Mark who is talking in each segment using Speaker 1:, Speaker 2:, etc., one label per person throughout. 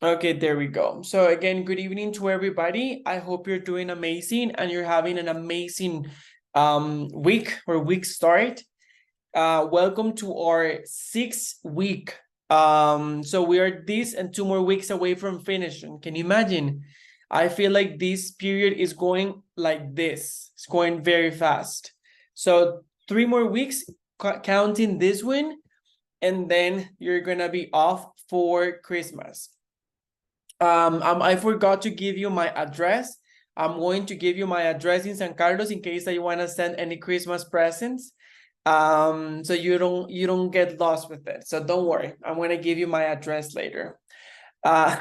Speaker 1: Okay, there we go. So again, good evening to everybody. I hope you're doing amazing and you're having an amazing week or week start. Welcome to our 6th week. So we are this and 2 more weeks away from finishing. Can you imagine? I feel like this period is going like this. It's going very fast. So 3 more weeks, counting this one, and then you're gonna be off for Christmas. I forgot to give you my address. I'm going to give you my address in San Carlos in case that you want to send any Christmas presents. So you don't get lost with it. So don't worry. I'm going to give you my address later. Uh,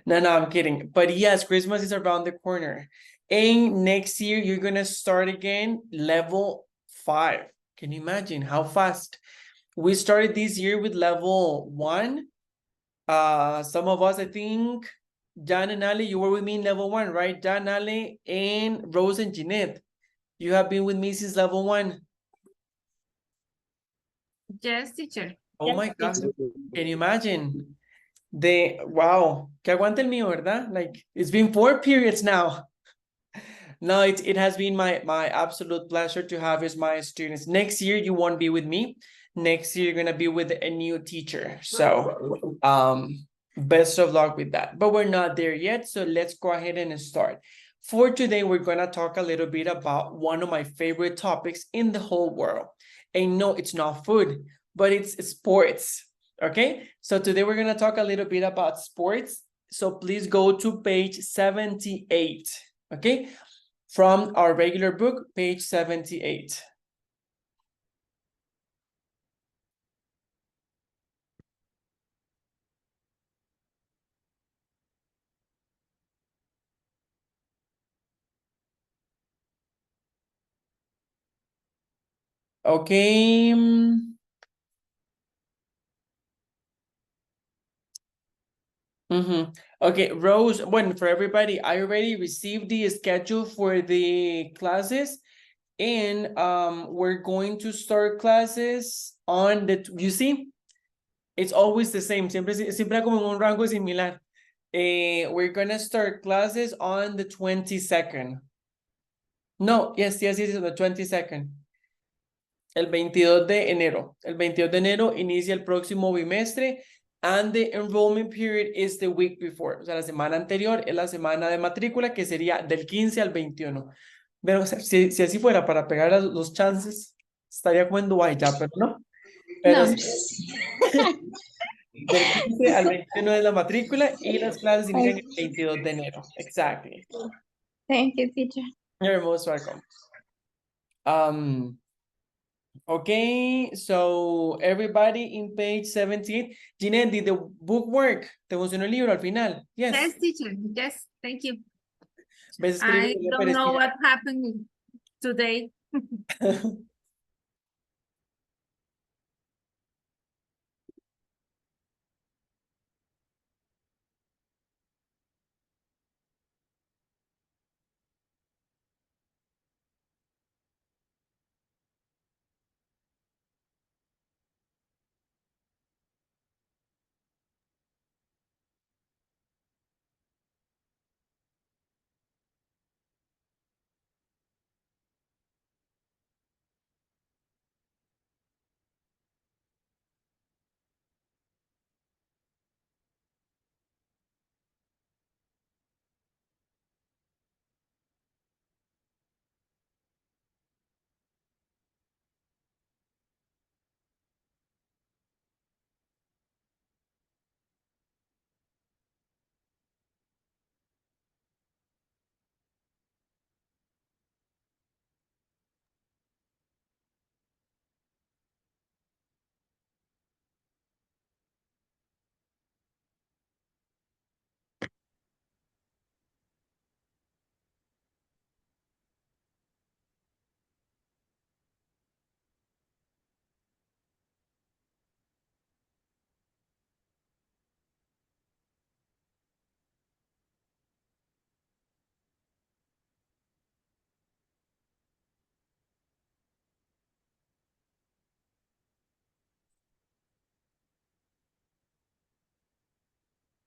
Speaker 1: no, I'm kidding. But yes, Christmas is around the corner. And next year you're gonna start again level 5. Can you imagine how fast? We started this year with level 1. Some of us, I think, Jan and Ali, you were with me in level 1, right? Jan, Ali, and Rose and Jeanette. You have been with me since level 1.
Speaker 2: Yes, teacher.
Speaker 1: Oh my God. Can you imagine? Wow, que aguante el mío, ¿verdad? Like, it's been 4 periods now. No, it has been my absolute pleasure to have as my students. Next year, you won't be with me. Next year, you're gonna be with a new teacher. So, best of luck with that. But we're not there yet, so let's go ahead and start. For today, we're gonna talk a little bit about one of my favorite topics in the whole world. And no, it's not food, but it's sports. Okay, so today we're gonna talk a little bit about sports. So please go to page 78. Okay, from our regular book, page 78. Okay. Okay, Rose, bueno, for everybody, I already received the schedule for the classes, and we're going to start classes on you see, it's always the same, siempre como en un rango similar. We're gonna start classes on the 22nd. No, yes, on the 22nd. El 22 de enero. El 22 de enero inicia el próximo bimestre, and the enrollment period is the week before. O sea, la semana anterior es la semana de matrícula, que sería del 15 al 21. Pero o sea, si así fuera para pegar los chances, estaría como en Dubái ya, pero no. Pero
Speaker 2: No.
Speaker 1: del 15 al 21 es la matrícula y las clases inician el 22 de enero. Exactly.
Speaker 2: Thank you, teacher.
Speaker 1: You're most welcome. Okay, so everybody in page 17. Ginette, did the book work? ¿Te funcionó el libro al final? Yes.
Speaker 2: Yes, teacher. Yes, thank you.
Speaker 1: ¿Ves
Speaker 2: I
Speaker 1: escribir
Speaker 2: don't know what happened today.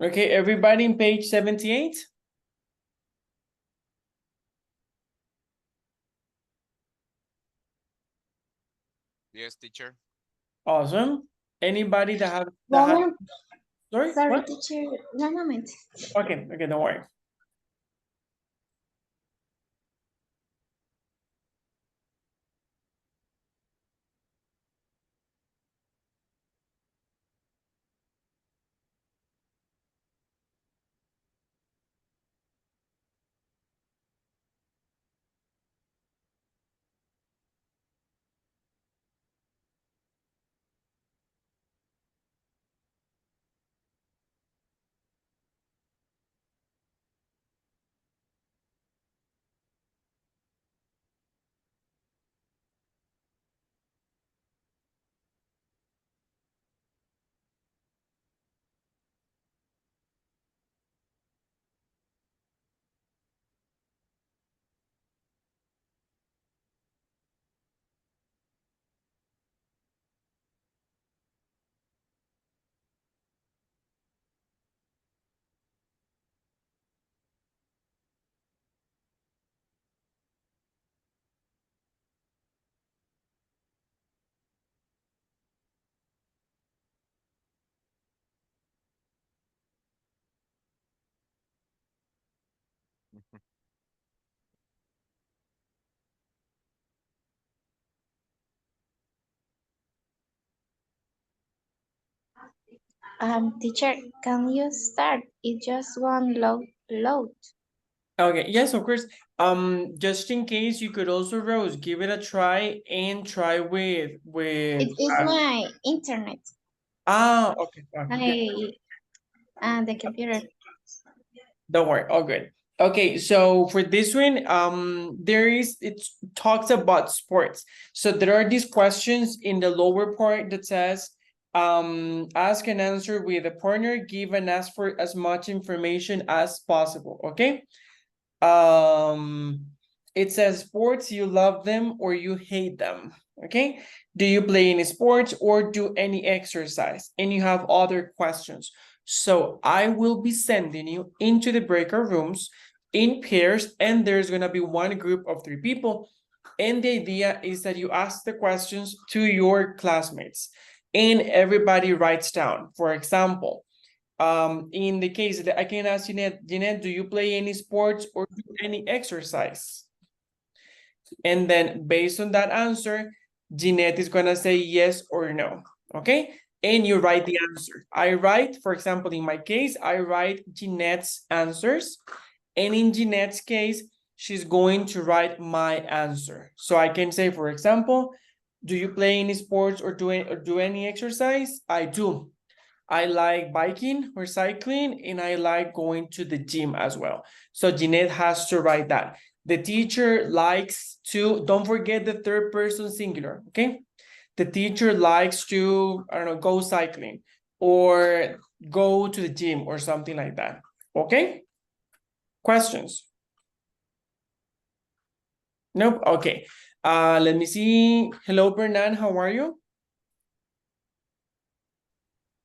Speaker 1: Okay, everybody in page 78?
Speaker 3: Yes, teacher.
Speaker 1: Awesome. Anybody that have
Speaker 4: Moment,
Speaker 1: sorry,
Speaker 4: sorry,
Speaker 1: what?
Speaker 4: teacher. One moment.
Speaker 1: Okay, don't worry.
Speaker 4: Teacher, can you start? It's just one load.
Speaker 1: Okay, yes, of course. Just in case, you could also, Rose, give it a try and try with
Speaker 4: It is my internet.
Speaker 1: okay,
Speaker 4: The computer.
Speaker 1: don't worry, all good. Okay, so for this one, it talks about sports. So there are these questions in the lower part that says, ask and answer with a partner, give and ask for as much information as possible. Okay. It says sports, you love them or you hate them. Okay. Do you play any sports or do any exercise? And you have other questions. So I will be sending you into the breakout rooms in pairs, and there's going to be one group of 3 people. And the idea is that you ask the questions to your classmates and everybody writes down. For example, in the case that I can ask Jeanette, do you play any sports or do any exercise? And then based on that answer, Jeanette is gonna say yes or no, okay? And you write the answer. I write, for example, in my case, I write Jeanette's answers. And in Jeanette's case, she's going to write my answer. So I can say, for example, do you play any sports or do any exercise? I do. I like biking or cycling, and I like going to the gym as well. So Jeanette has to write that. The teacher likes to, don't forget the third person singular, okay? The teacher likes to, I don't know, go cycling or go to the gym or something like that, okay? Questions? Nope, okay. Let me see. Hello, Bernan, how are you?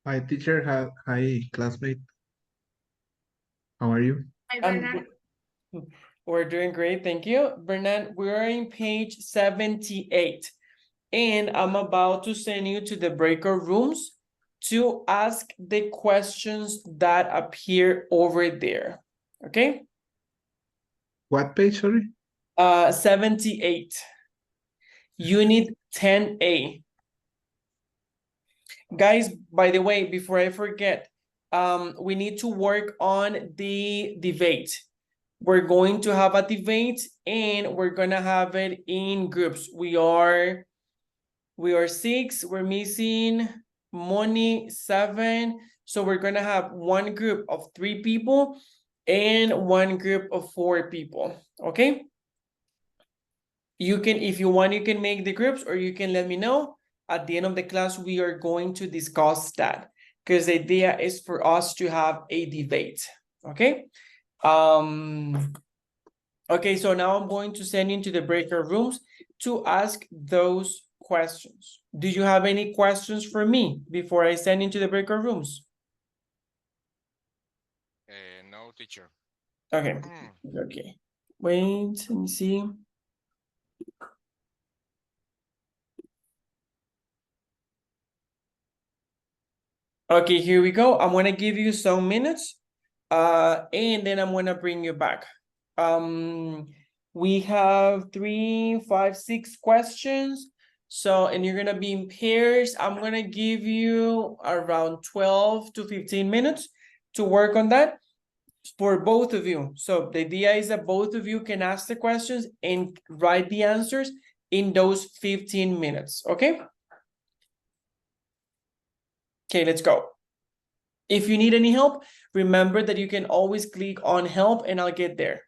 Speaker 5: Hi, teacher. Hi, classmate. How are you?
Speaker 2: Hi,
Speaker 1: I'm
Speaker 2: Bernard.
Speaker 1: We're doing great, thank you. Bernard, we're in page 78. And I'm about to send you to the breakout rooms to ask the questions that appear over there. Okay?
Speaker 5: What page, sorry?
Speaker 1: 78. Unit 10A. Guys, by the way, before I forget, we need to work on the debate. We're going to have a debate and we're gonna have it in groups. We are 6, we're missing Moni 7. So we're gonna have one group of 3 people and one group of 4 people, okay? You can, if you want, you can make the groups or you can let me know. At the end of the class, we are going to discuss that because the idea is for us to have a debate, okay? Okay, so now I'm going to send you into the breakout rooms to ask those questions. Do you have any questions for me before I send into the breakout rooms?
Speaker 3: No, teacher.
Speaker 1: Okay,
Speaker 3: Mm.
Speaker 1: okay. Wait, let me see. Okay, here we go. I'm gonna give you some minutes, and then I'm gonna bring you back. We have 3, 5, 6 questions. So, and you're gonna be in pairs. I'm gonna give you around 12 to 15 minutes to work on that for both of you. So the idea is that both of you can ask the questions and write the answers in those 15 minutes, okay? Okay, let's go. If you need any help, remember that you can always click on help and I'll get there.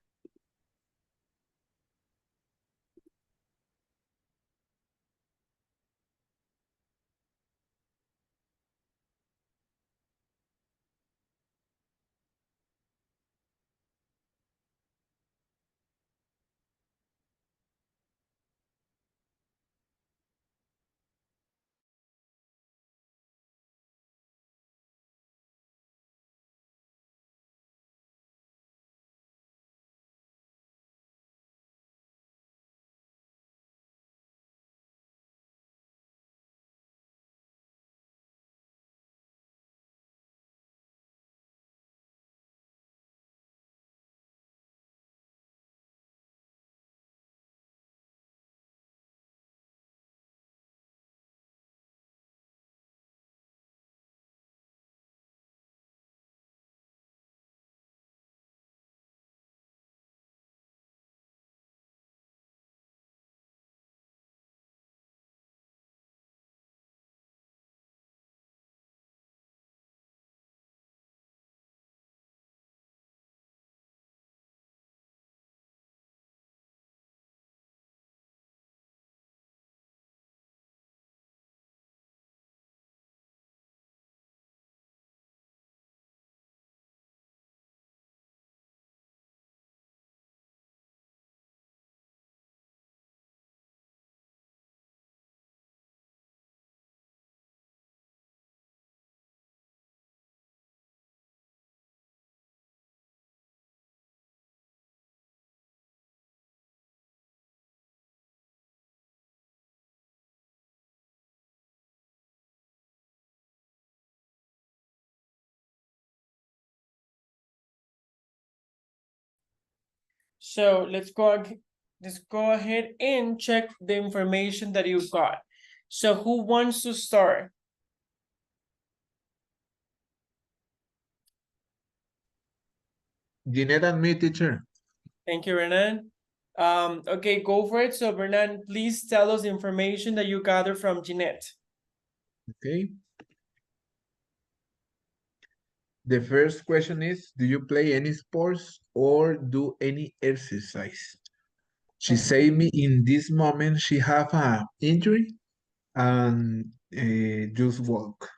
Speaker 1: So let's go ahead and check the information that you've got. So who wants to start?
Speaker 5: Jeanette and me, teacher.
Speaker 1: Thank you, Renan. Okay, go for it. So Renan, please tell us information that you gathered from Jeanette.
Speaker 5: Okay. The first question is, do you play any sports or do any exercise? She say me in this moment she have a injury and just walk.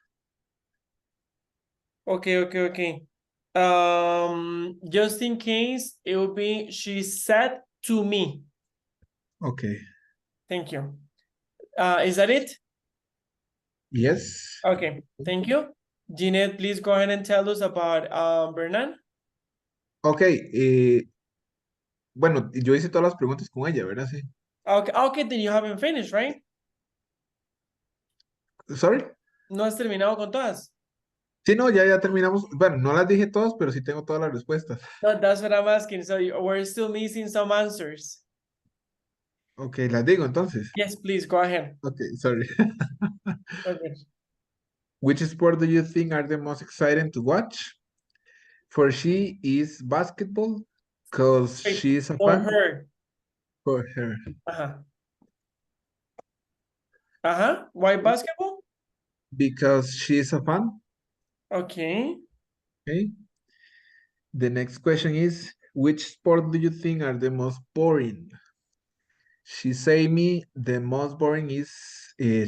Speaker 1: Okay. Just in case, it will be, she said to me.
Speaker 5: Okay.
Speaker 1: Thank you. Is that it?
Speaker 5: Yes.
Speaker 1: Okay, thank you. Jeanette, please go ahead and tell us about Bernan.
Speaker 5: Okay. Bueno, yo hice todas las preguntas con ella, ¿verdad? Sí.
Speaker 1: Okay, then you haven't finished, right?
Speaker 5: Sorry.
Speaker 1: ¿No has terminado con todas?
Speaker 5: Sí, no, ya terminamos. Bueno, no las dije todas, pero sí tengo todas las respuestas.
Speaker 1: No, that's what I'm asking. So we're still missing some answers.
Speaker 5: Ok, las digo entonces.
Speaker 1: Yes, please, go ahead.
Speaker 5: Okay, sorry.
Speaker 1: Okay.
Speaker 5: Which sport do you think are the most exciting to watch? For she is basketball, because
Speaker 1: Wait,
Speaker 5: she is a
Speaker 1: for
Speaker 5: fan.
Speaker 1: her.
Speaker 5: For her.
Speaker 1: Why basketball?
Speaker 5: Because she is a fan.
Speaker 1: Okay.
Speaker 5: Okay. The next question is, which sport do you think are the most boring? She say me the most boring is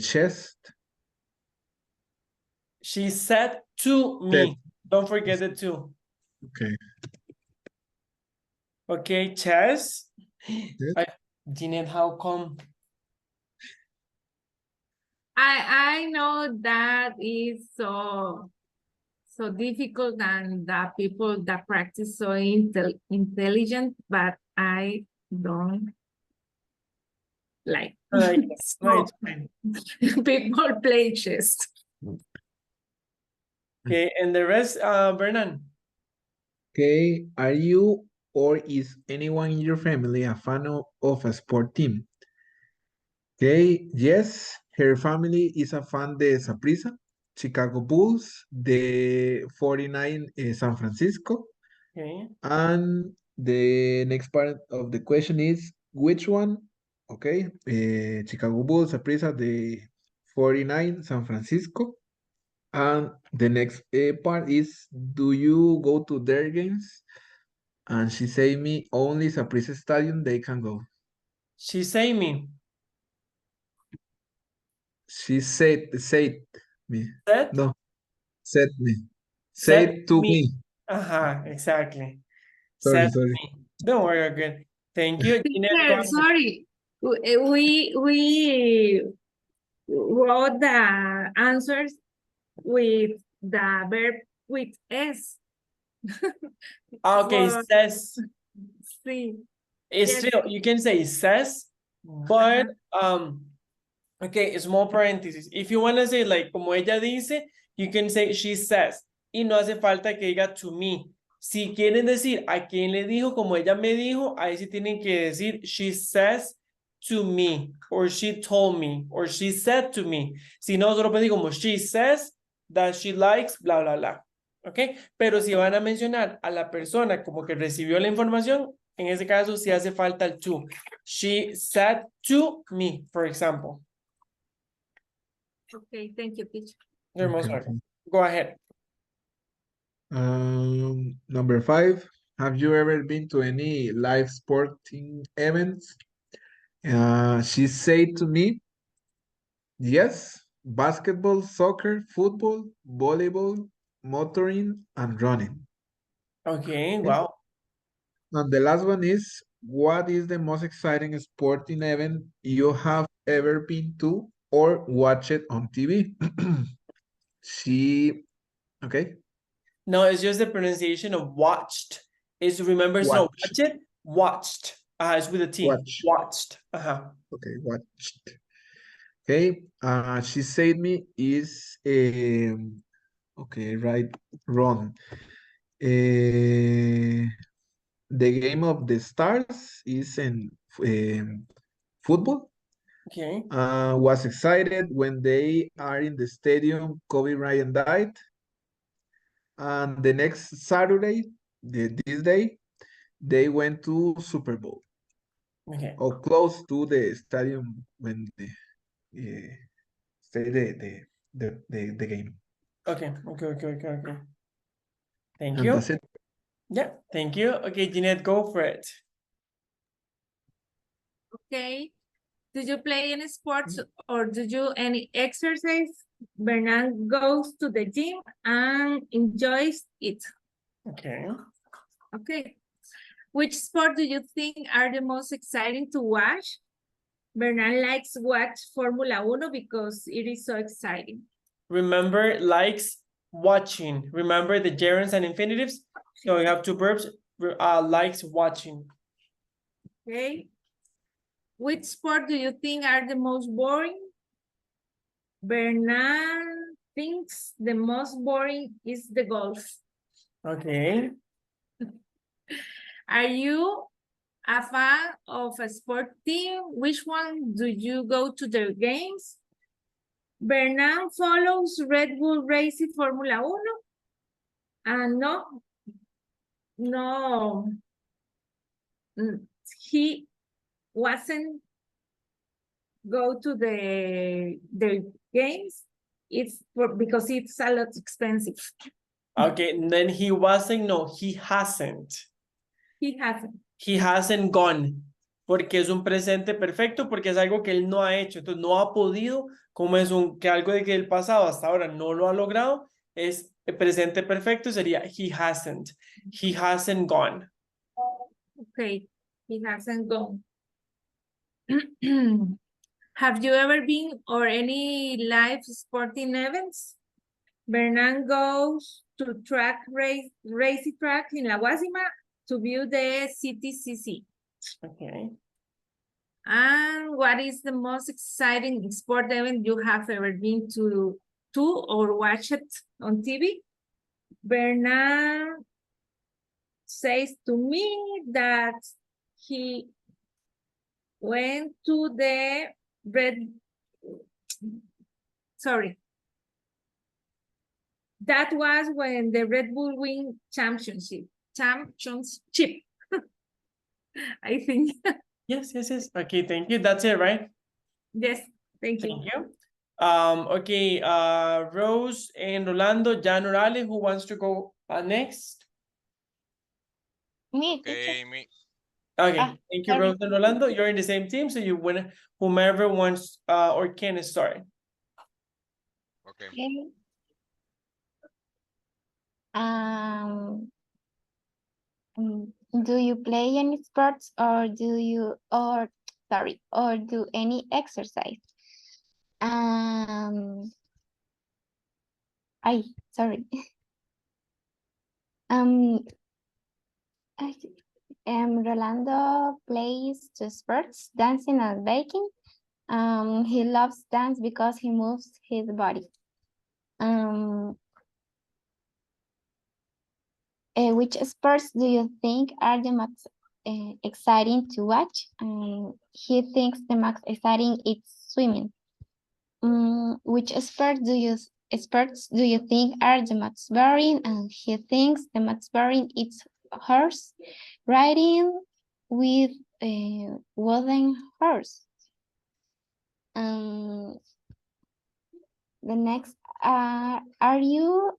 Speaker 5: chess.
Speaker 1: She said to me. Don't forget the two.
Speaker 5: Okay.
Speaker 1: Okay, chess.
Speaker 5: Yes.
Speaker 1: Jeanette, how come?
Speaker 2: I know that is so so difficult and the people that practice so intelligent, but I don't like.
Speaker 1: Like, no,
Speaker 2: So
Speaker 1: it's fine.
Speaker 2: people play chess.
Speaker 1: Okay, and the rest, Bernan.
Speaker 5: Okay, are you or is anyone in your family a fan of a sport team? Okay, yes, her family is a fan de Saprissa, Chicago Bulls, the 49 San Francisco,
Speaker 1: Okay,
Speaker 5: and the next part of the question is which one? Okay, Chicago Bulls, Saprissa, the 49 San Francisco. And the next part is, do you go to their games? And she say me only Saprissa Stadium they can go.
Speaker 1: she say me.
Speaker 5: She said me.
Speaker 1: Set,
Speaker 5: No, said me.
Speaker 1: set
Speaker 5: Said to
Speaker 1: me.
Speaker 5: me.
Speaker 1: Exactly.
Speaker 5: Sorry,
Speaker 1: Set
Speaker 5: sorry.
Speaker 1: me. Don't worry, you're good. Thank you. Jeanette, go
Speaker 2: Teacher,
Speaker 1: ahead.
Speaker 2: sorry. We wrote the answers with the verb with S.
Speaker 1: Okay,
Speaker 2: For
Speaker 1: says.
Speaker 2: sí.
Speaker 1: It's
Speaker 2: Yes.
Speaker 1: still, you can say says, but okay, small parenthesis. If you want to say like como ella dice, you can say she says. Y no hace falta que diga to me. Si quieren decir a quién le dijo, como ella me dijo, ahí sí tienen que decir she says to me, or she told me, or she said to me. Si no, solo puede decir como she says that she likes, bla, bla, bla. ¿Ok? Pero si van a mencionar a la persona como que recibió la información, en ese caso sí hace falta el to. She said to me, for example.
Speaker 2: Okay, thank you, teacher.
Speaker 1: You're most
Speaker 5: Okay,
Speaker 1: welcome. Go ahead.
Speaker 5: Number 5. Have you ever been to any live sporting events? She said to me, yes, basketball, soccer, football, volleyball, motoring, and running.
Speaker 1: Okay, wow.
Speaker 5: And the last one is, what is the most exciting sporting event you have ever been to or watched it on TV? She, okay,
Speaker 1: No, it's just the pronunciation of watched. It's remember, it's not
Speaker 5: watch,
Speaker 1: watch it, watched. It's with a T.
Speaker 5: watch,
Speaker 1: Watched.
Speaker 5: okay, watched. Okay, she said me is, okay, right, wrong. The game of the stars is in football.
Speaker 1: Okay.
Speaker 5: Was excited when they are in the stadium. Kobe Bryant died. And the next Saturday, this day, they went to Super Bowl
Speaker 1: Okay.
Speaker 5: or close to the stadium when they stay the game.
Speaker 1: Okay. Thank
Speaker 5: And
Speaker 1: you.
Speaker 5: that's it.
Speaker 1: Yeah, thank you. Okay, Jeanette, go for it.
Speaker 2: Okay. Did you play any sports or do you any exercise? Bernard goes to the gym and enjoys it.
Speaker 1: Okay.
Speaker 2: Okay. Which sport do you think are the most exciting to watch? Bernard likes watch Formula 1 because it is so exciting.
Speaker 1: Remember, likes watching. Remember the gerunds and infinitives. So we have two verbs. Likes watching.
Speaker 2: Okay. Which sport do you think are the most boring? Bernard thinks the most boring is the golf.
Speaker 1: Okay.
Speaker 2: Are you a fan of a sport team? Which one do you go to their games? Bernard follows Red Bull Racing Formula 1. No, he wasn't go to the games. It's because it's a lot expensive.
Speaker 1: Okay, and then he wasn't, no, he hasn't.
Speaker 2: He hasn't.
Speaker 1: He hasn't gone. Porque es un presente perfecto, porque es algo que él no ha hecho. Entonces no ha podido, como es que algo de que el pasado hasta ahora no lo ha logrado, es el presente perfecto, sería he hasn't. He hasn't gone.
Speaker 2: Okay, he hasn't gone. Have you ever been or any live sporting events? Bernard goes to racing track in La Guasima to view the CTCC.
Speaker 1: Okay.
Speaker 2: And what is the most exciting sport event you have ever been to or watched it on TV? Bernard says to me that he went to the that was when the Red Bull win championship, I think.
Speaker 1: Yes. Okay, thank you. That's it, right?
Speaker 2: Yes, thank you.
Speaker 1: Thank you. Okay, Rose and Rolando, Jan Orale, who wants to go next?
Speaker 4: Me, teacher.
Speaker 3: Okay, me.
Speaker 1: Okay,
Speaker 4: Ah,
Speaker 1: thank you,
Speaker 4: sorry.
Speaker 1: Rose and Rolando. You're in the same team, so you win whomever wants or can start.
Speaker 3: Okay.
Speaker 4: Okay. Um, do you play any sports or do any exercise? Sorry. Um, I, Rolando plays two sports, dancing and baking. He loves dance because he moves his body. Which sports do you think are the most exciting to watch? He thinks the most exciting is swimming. Which sports do you think are the most boring? And he thinks the most boring is horse riding with a wooden horse. The next, are you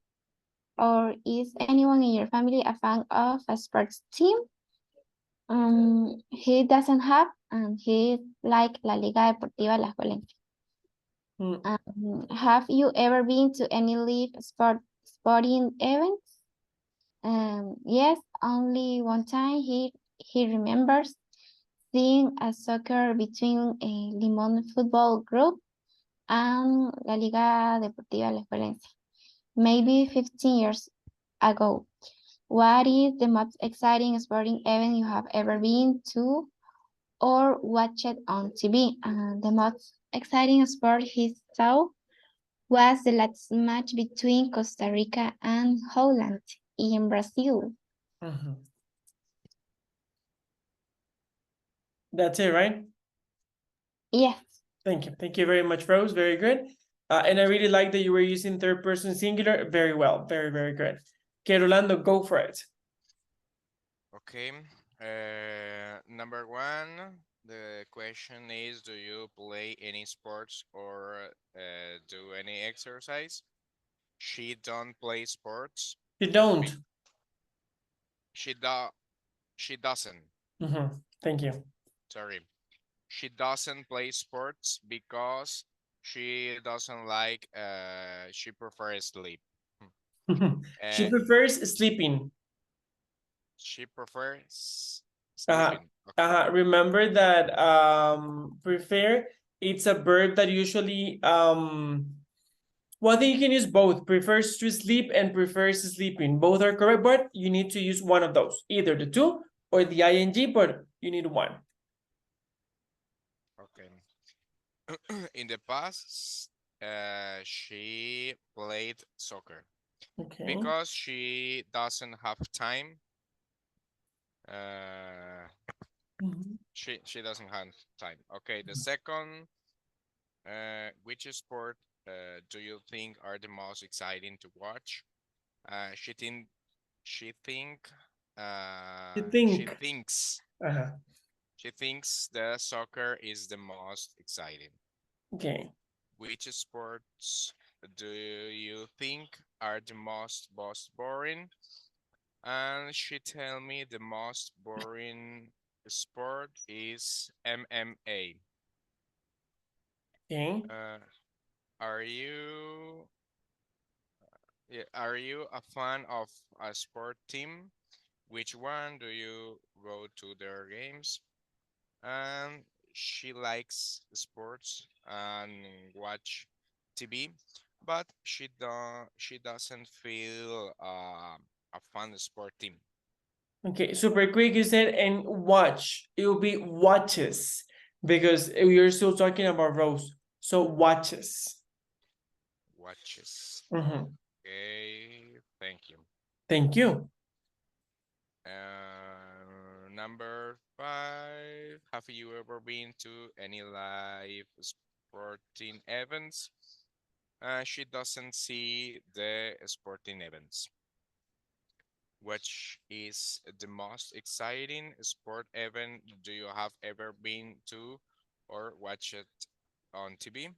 Speaker 4: or is anyone in your family a fan of a sports team? He doesn't have, and he like La Liga Deportiva Las Valencias. Have you ever been to any live sporting events? Yes, only one time he remembers seeing a soccer between a Limón Football Group and La Liga Deportiva Las Valencias, maybe 15 years ago. What is the most exciting sporting event you have ever been to or watched on TV? The most exciting sport he saw was the last match between Costa Rica and Holland in Brazil.
Speaker 1: That's it, right?
Speaker 4: Yes.
Speaker 1: Thank you. Thank you very much, Rose. Very good. And I really like that you were using third person singular. Very well. Very, very good. Okay, Rolando, go for it.
Speaker 3: Okay. Number one, the question is, do you play any sports or do any exercise? She don't play sports.
Speaker 1: You don't.
Speaker 3: She doesn't.
Speaker 1: Thank you.
Speaker 3: Sorry. She doesn't play sports because she doesn't like she prefers sleep.
Speaker 1: She
Speaker 3: Uh,
Speaker 1: prefers sleeping.
Speaker 3: she prefers sleeping.
Speaker 1: Remember that prefer, it's a verb that usually well, I think you can use both. Prefers to sleep and prefers sleeping. Both are correct, but you need to use one of those, either the two or the ing, but you need one.
Speaker 3: Okay. In the past, she played soccer
Speaker 1: Okay.
Speaker 3: because she doesn't have time. She doesn't have time. Okay, the second, which sport do you think are the most exciting to watch? She think she think
Speaker 1: You
Speaker 3: she
Speaker 1: think.
Speaker 3: thinks she thinks the soccer is the most exciting.
Speaker 1: Okay.
Speaker 3: Which sports do you think are the most boring? And she tell me the most boring sport is MMA.
Speaker 1: Okay.
Speaker 3: Are you are you a fan of a sport team? Which one do you go to their games? She likes sports and watch TV. but she doesn't feel a fun sport team.
Speaker 1: Okay, super quick, you said, and watch. It will be watches because we are still talking about rows. So watches.
Speaker 3: Watches.
Speaker 1: Mhm.
Speaker 3: Okay, thank you.
Speaker 1: Thank you.
Speaker 3: Number 5. Have you ever been to any live sporting events? She doesn't see the sporting events. Which is the most exciting sport event do you have ever been to or watched it on TV?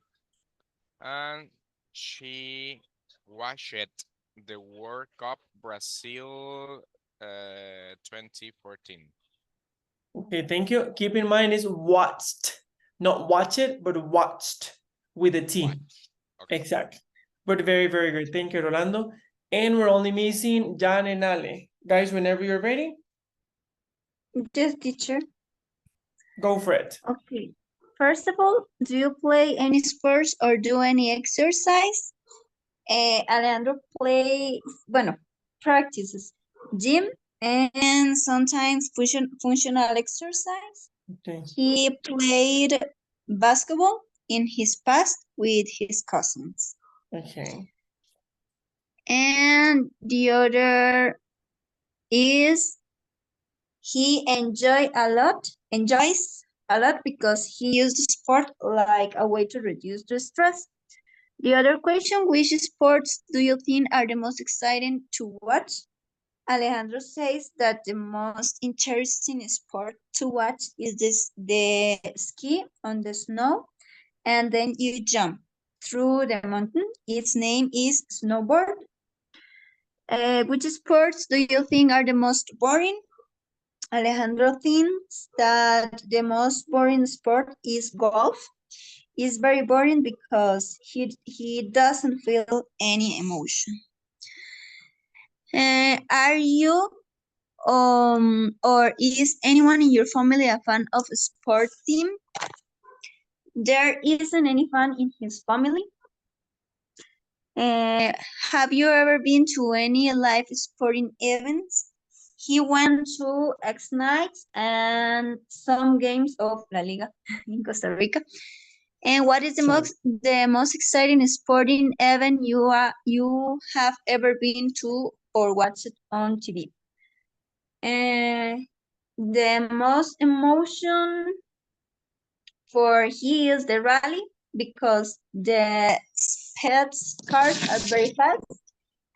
Speaker 3: And she watched the World Cup Brazil 2014.
Speaker 1: Okay, thank you. Keep in mind it's watched, not watch it, but watched with a T.
Speaker 3: Watch. Okay.
Speaker 1: Exactly. But very, very good. Thank you, Rolando. And we're only missing Jan and Ale. Guys, whenever you're ready,
Speaker 6: Yes, teacher.
Speaker 1: go for it.
Speaker 6: Okay. First of all, do you play any sports or do any exercise? Alejandro plays, bueno, practices gym and sometimes functional exercise.
Speaker 1: Okay.
Speaker 6: He played basketball in his past with his cousins.
Speaker 1: Okay.
Speaker 6: And the other is he enjoys a lot because he used sport like a way to reduce the stress. The other question, which sports do you think are the most exciting to watch? Alejandro says that the most interesting sport to watch is the ski on the snow, and then you jump through the mountain. Its name is snowboard. Which sports do you think are the most boring? Alejandro thinks that the most boring sport is golf. It's very boring because he doesn't feel any emotion. Are you or is anyone in your family a fan of a sport team? There isn't any fan in his family. Have you ever been to any live sporting events? He went to X Nights and some games of La Liga in Costa Rica. And what is the most exciting sporting event you have ever been to or watched on TV? The most emotion for he is the rally because the pets cars are very fast,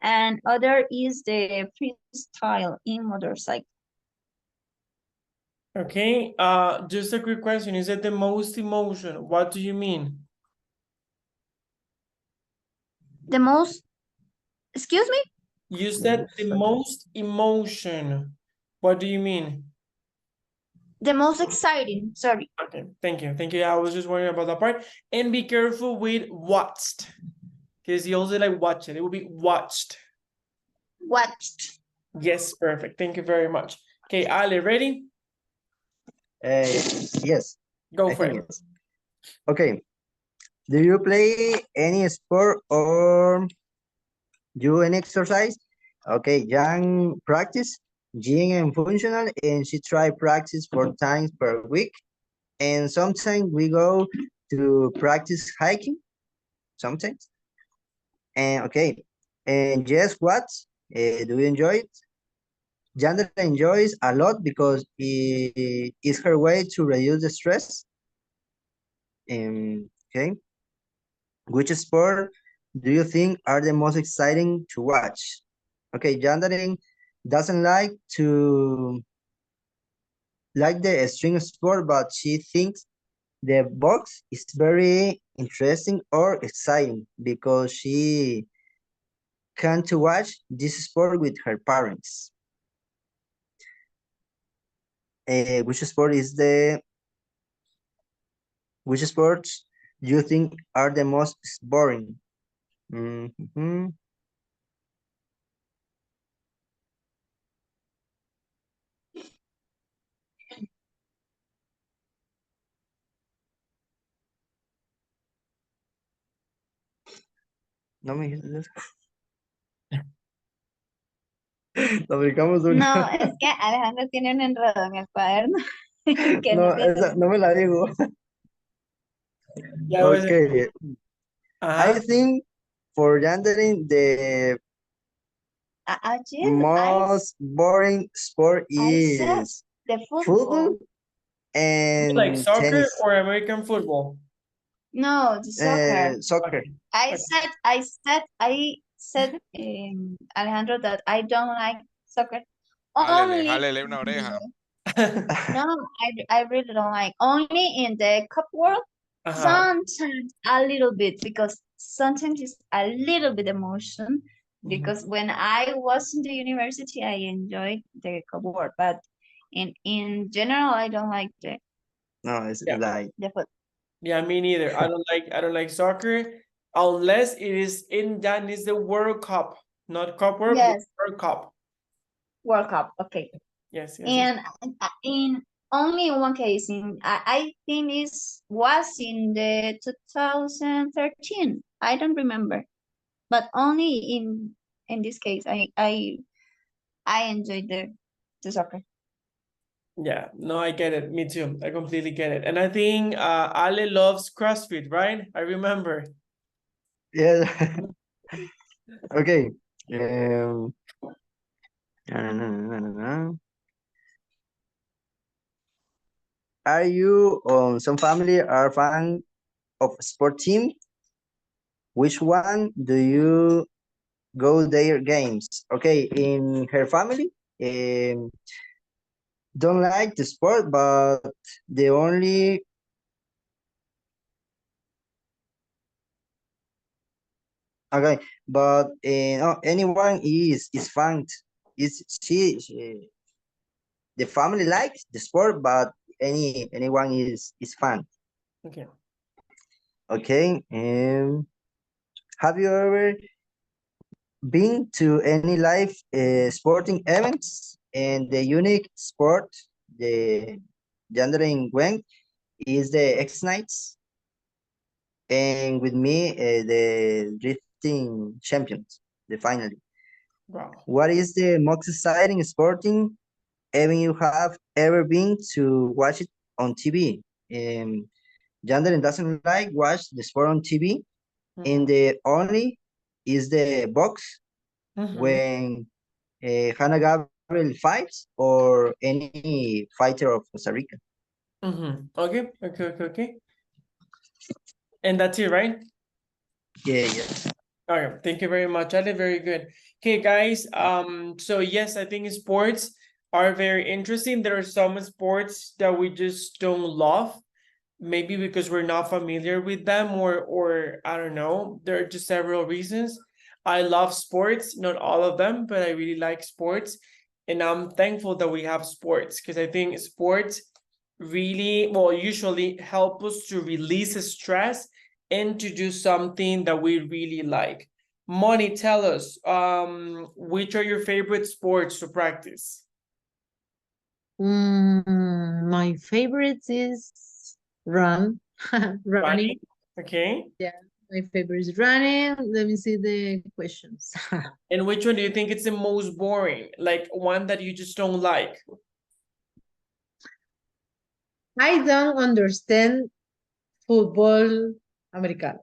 Speaker 6: and other is the freestyle in motorcycle.
Speaker 1: Okay. Just a quick question. You said the most emotion. What do you mean?
Speaker 6: The most, excuse me?
Speaker 1: You said the most emotion. What do you mean?
Speaker 6: The most exciting, sorry.
Speaker 1: Okay, thank you. Thank you. I was just wondering about that part. And be careful with watched. Because you also like watch it. It will be watched.
Speaker 6: Watched.
Speaker 1: Yes, perfect. Thank you very much. Okay, Ale, ready?
Speaker 7: Yes,
Speaker 1: Go
Speaker 7: I
Speaker 1: for
Speaker 7: think
Speaker 1: it.
Speaker 7: yes. Okay. Do you play any sport or do any exercise? Okay, Jan practice gym and functional, and she try practice 4 times per week. And sometimes we go to practice hiking. Sometimes. And okay, and just what? Do you enjoy it? Yandra enjoys a lot because it is her way to reduce the stress. Okay. Which sport do you think are the most exciting to watch? Okay, Yandra doesn't like the extreme sport, but she thinks the box is very interesting or exciting because she can to watch this sport with her parents. Which sport is which sports do you think are the most boring? Mhm. No me Lo ubicamos una.
Speaker 6: No, es que Alejandro tiene un enredo en el cuaderno que
Speaker 7: No,
Speaker 6: no tiene.
Speaker 7: esa no me la digo.
Speaker 1: Yeah, was it?
Speaker 7: Okay, I
Speaker 1: Uh-huh.
Speaker 7: think for gendering the
Speaker 6: Yes,
Speaker 7: most boring sport
Speaker 6: I said
Speaker 7: is
Speaker 6: the
Speaker 7: football
Speaker 1: Like
Speaker 7: and
Speaker 1: soccer
Speaker 7: tennis,
Speaker 1: or American football?
Speaker 6: No, the soccer.
Speaker 7: soccer.
Speaker 1: Okay.
Speaker 6: I
Speaker 1: Okay.
Speaker 6: said, Alejandro, that I don't like soccer.
Speaker 3: Jálele,
Speaker 6: Only
Speaker 3: jálele una oreja.
Speaker 6: no, I really don't like. Only in the cup world,
Speaker 1: Uh-huh.
Speaker 6: sometimes a little bit, because sometimes it's a little bit emotion.
Speaker 1: Mhm.
Speaker 6: Because when I was in the university, I enjoyed the cup world, but in general, I don't like
Speaker 7: No, it's
Speaker 1: Yeah.
Speaker 7: like
Speaker 6: the foot.
Speaker 1: Yeah, me neither. I don't like soccer unless it is in that is the World Cup, not Cup World, but
Speaker 6: Yes,
Speaker 1: World Cup.
Speaker 6: World Cup. Okay.
Speaker 1: Yes, yes, yes.
Speaker 6: And in only one case, I think it was in the 2013. I don't remember, but only in this case, I enjoyed the soccer.
Speaker 1: Yeah, no, I get it. Me too. I completely get it. And I think Ale loves CrossFit, right? I remember.
Speaker 7: yeah. Okay. Um, na, na, na, na, na. Are you or some family are fan of sport team? Which one do you go their games? Okay, in her family, don't like the sport, but the only okay, but anyone is fan. Is she the family likes the sport, but anyone is fan.
Speaker 1: Okay.
Speaker 7: Okay, have you ever been to any live sporting events? And the unique sport the gathering went is the X Nights, and with me the drifting champions, the finally.
Speaker 1: Wow.
Speaker 7: What is the most exciting sporting event you have ever been to watch it on TV? Yandere doesn't like watch the sport on TV, and
Speaker 1: Mhm.
Speaker 7: the only is the box
Speaker 1: Mhm.
Speaker 7: when Hannah Gabriel fights or any fighter of Costa Rica.
Speaker 1: Mhm. Okay. Okay. Okay. Okay. And that's it, right?
Speaker 7: Yeah, yeah.
Speaker 1: Okay. Thank you very much, Ale. Very good. Okay, guys. So yes, I think sports are very interesting. There are some sports that we just don't love, maybe because we're not familiar with them, or I don't know. There are just several reasons. I love sports, not all of them, but I really like sports, and I'm thankful that we have sports because I think sports really, well, usually help us to release stress and to do something that we really like. Moni, tell us, which are your favorite sports to practice?
Speaker 2: My favorite is running.
Speaker 1: Running, okay.
Speaker 2: My favorite is running. Let me see the questions.
Speaker 1: And which one do you think is the most boring? Like one that you just don't like?
Speaker 2: I don't understand football americano,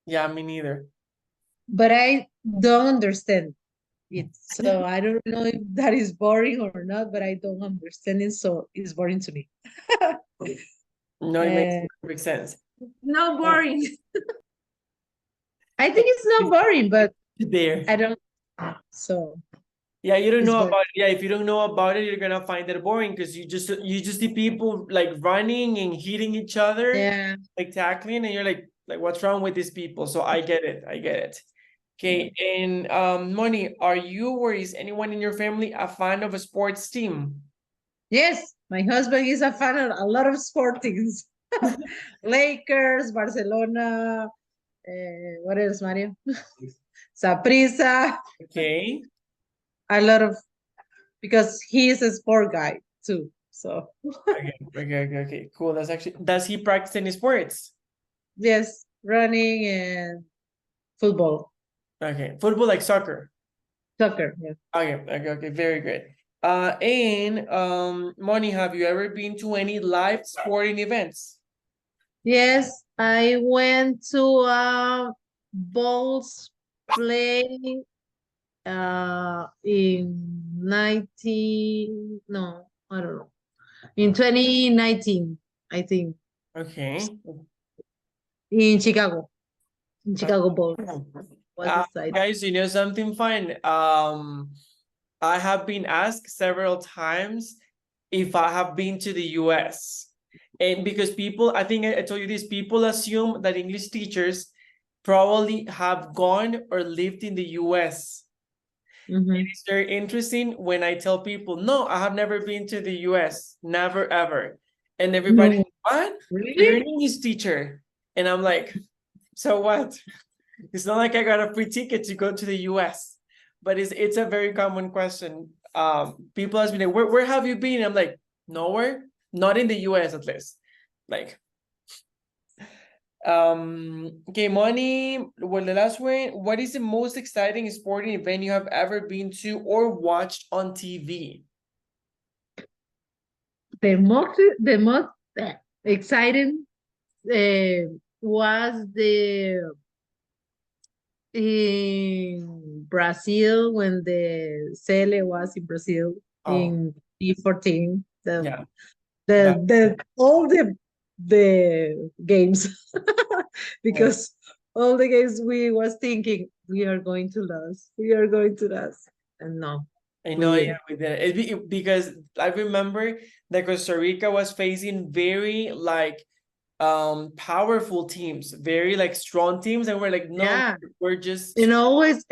Speaker 1: Yeah, me neither.
Speaker 2: but I don't understand it. So I don't know if that is boring or not, but I don't understand it, so it's boring to me.
Speaker 1: No, it makes
Speaker 2: Uh,
Speaker 1: perfect sense.
Speaker 2: no boring. I think it's not boring, but
Speaker 1: There.
Speaker 2: I don't. So
Speaker 1: Yeah, you don't
Speaker 2: it's
Speaker 1: know
Speaker 2: boring.
Speaker 1: about it. Yeah, if you don't know about it, you're gonna find it boring because you just see people like running and hitting each other,
Speaker 2: Yeah.
Speaker 1: like tackling, and you're like what's wrong with these people? So I get it. I get it. Okay, and Moni, are you or is anyone in your family a fan of a sports team?
Speaker 2: Yes, my husband is a fan of a lot of sport teams. Lakers, Barcelona, what else, Mario? Saprissa,
Speaker 1: Okay.
Speaker 2: a lot of, because he is a sport guy too. So
Speaker 1: Okay. Cool. That's actually, does he practice any sports?
Speaker 2: yes, running and football,
Speaker 1: Okay, football like soccer.
Speaker 2: soccer. Yeah.
Speaker 1: Okay, very good. And Moni, have you ever been to any live sporting events?
Speaker 2: Yes, I went to a balls play in 19, no, I don't know. In 2019, I think,
Speaker 1: Okay.
Speaker 2: in Chicago. In Chicago Bulls. Was exciting.
Speaker 1: Guys, you know something fun? I have been asked several times if I have been to the US. And because people, I think I told you this, people assume that English teachers probably have gone or lived in the US.
Speaker 2: Mhm.
Speaker 1: It's very interesting when I tell people, no, I have never been to the US, never ever. And everybody,
Speaker 2: No.
Speaker 1: what?
Speaker 2: Really?
Speaker 1: You're an English teacher. And I'm like, so what? It's not like I got a free ticket to go to the US, but it's a very common question. People ask me, like, where have you been? I'm like, nowhere, not in the US at least. Like, okay, Moni, well, the last one, what is the most exciting sporting event you have ever been to or watched on TV?
Speaker 2: The most exciting was the in Brazil when the Sele was in Brazil
Speaker 1: Oh,
Speaker 2: in 2014.
Speaker 1: yeah,
Speaker 2: The all the games because all the games we was thinking we are going to lose, and no,
Speaker 1: I
Speaker 2: we
Speaker 1: know,
Speaker 2: didn't.
Speaker 1: yeah, we did it. Because I remember that Costa Rica was facing very like powerful teams, very like strong teams, and we're like, no,
Speaker 2: Yeah,
Speaker 1: we're just
Speaker 2: and always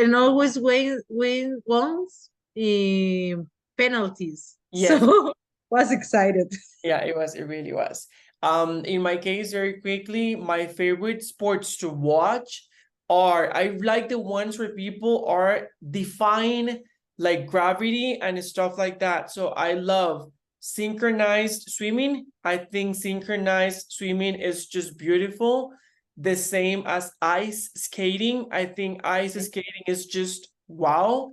Speaker 2: win ones in penalties.
Speaker 1: yes,
Speaker 2: So was excited.
Speaker 1: yeah, it really was. In my case, very quickly, my favorite sports to watch are, I like the ones where people are defying like gravity and stuff like that. So I love synchronized swimming. I think synchronized swimming is just beautiful. The same as ice skating. I think ice skating is just wow.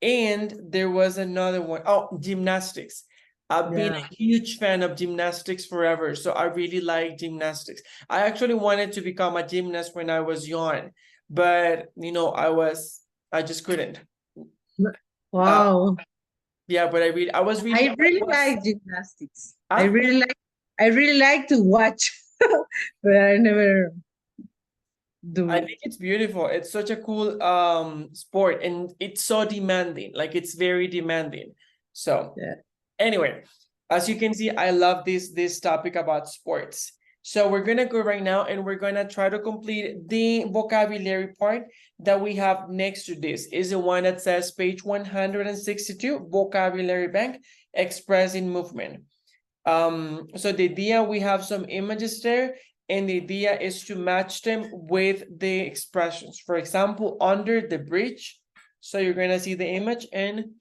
Speaker 1: And there was another one. Oh, gymnastics. I've been
Speaker 2: Yeah.
Speaker 1: a huge fan of gymnastics forever. So I really like gymnastics. I actually wanted to become a gymnast when I was young, but you know, I just couldn't.
Speaker 2: Wow.
Speaker 1: Yeah, but I was really,
Speaker 2: I really like gymnastics. I
Speaker 1: Ah,
Speaker 2: really like to watch, but I never do
Speaker 1: I
Speaker 2: it.
Speaker 1: think it's beautiful. It's such a cool sport, and it's so demanding. Like it's very demanding. So
Speaker 2: Yeah.
Speaker 1: anyway, as you can see, I love this topic about sports. So we're gonna go right now and we're gonna try to complete the vocabulary part that we have next to this. Is the one that says page 162, vocabulary bank, expressing movement. So the idea, we have some images there, and the idea is to match them with the expressions. For example, under the bridge. So you're gonna see the image and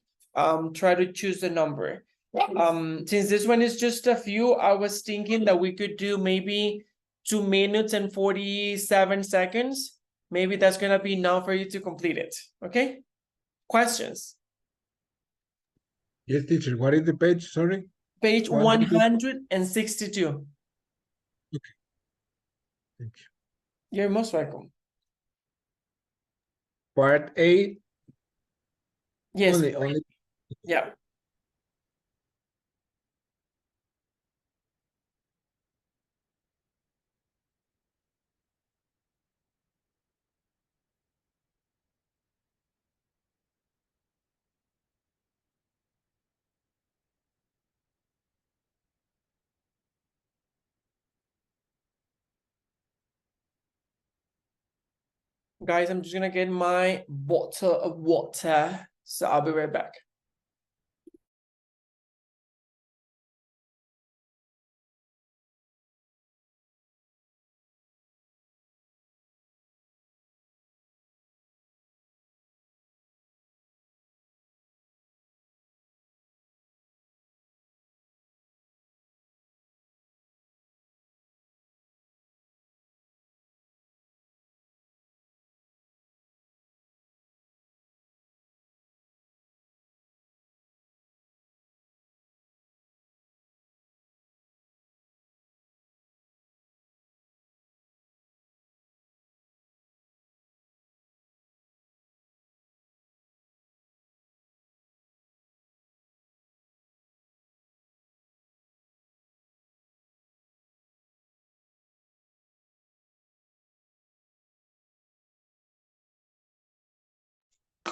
Speaker 1: try to choose the number. Since this one is just a few, I was thinking that we could do maybe 2 minutes and 47 seconds. Maybe that's gonna be enough for you to complete it. Okay? Questions?
Speaker 5: Yes, teacher. What is the page? Sorry.
Speaker 1: Page
Speaker 5: 100.
Speaker 1: 162.
Speaker 5: Thank you.
Speaker 1: You're most welcome.
Speaker 5: Part A.
Speaker 1: Yes,
Speaker 5: Only.
Speaker 1: yeah. Guys, I'm just gonna get my bottle of water. So I'll be right back.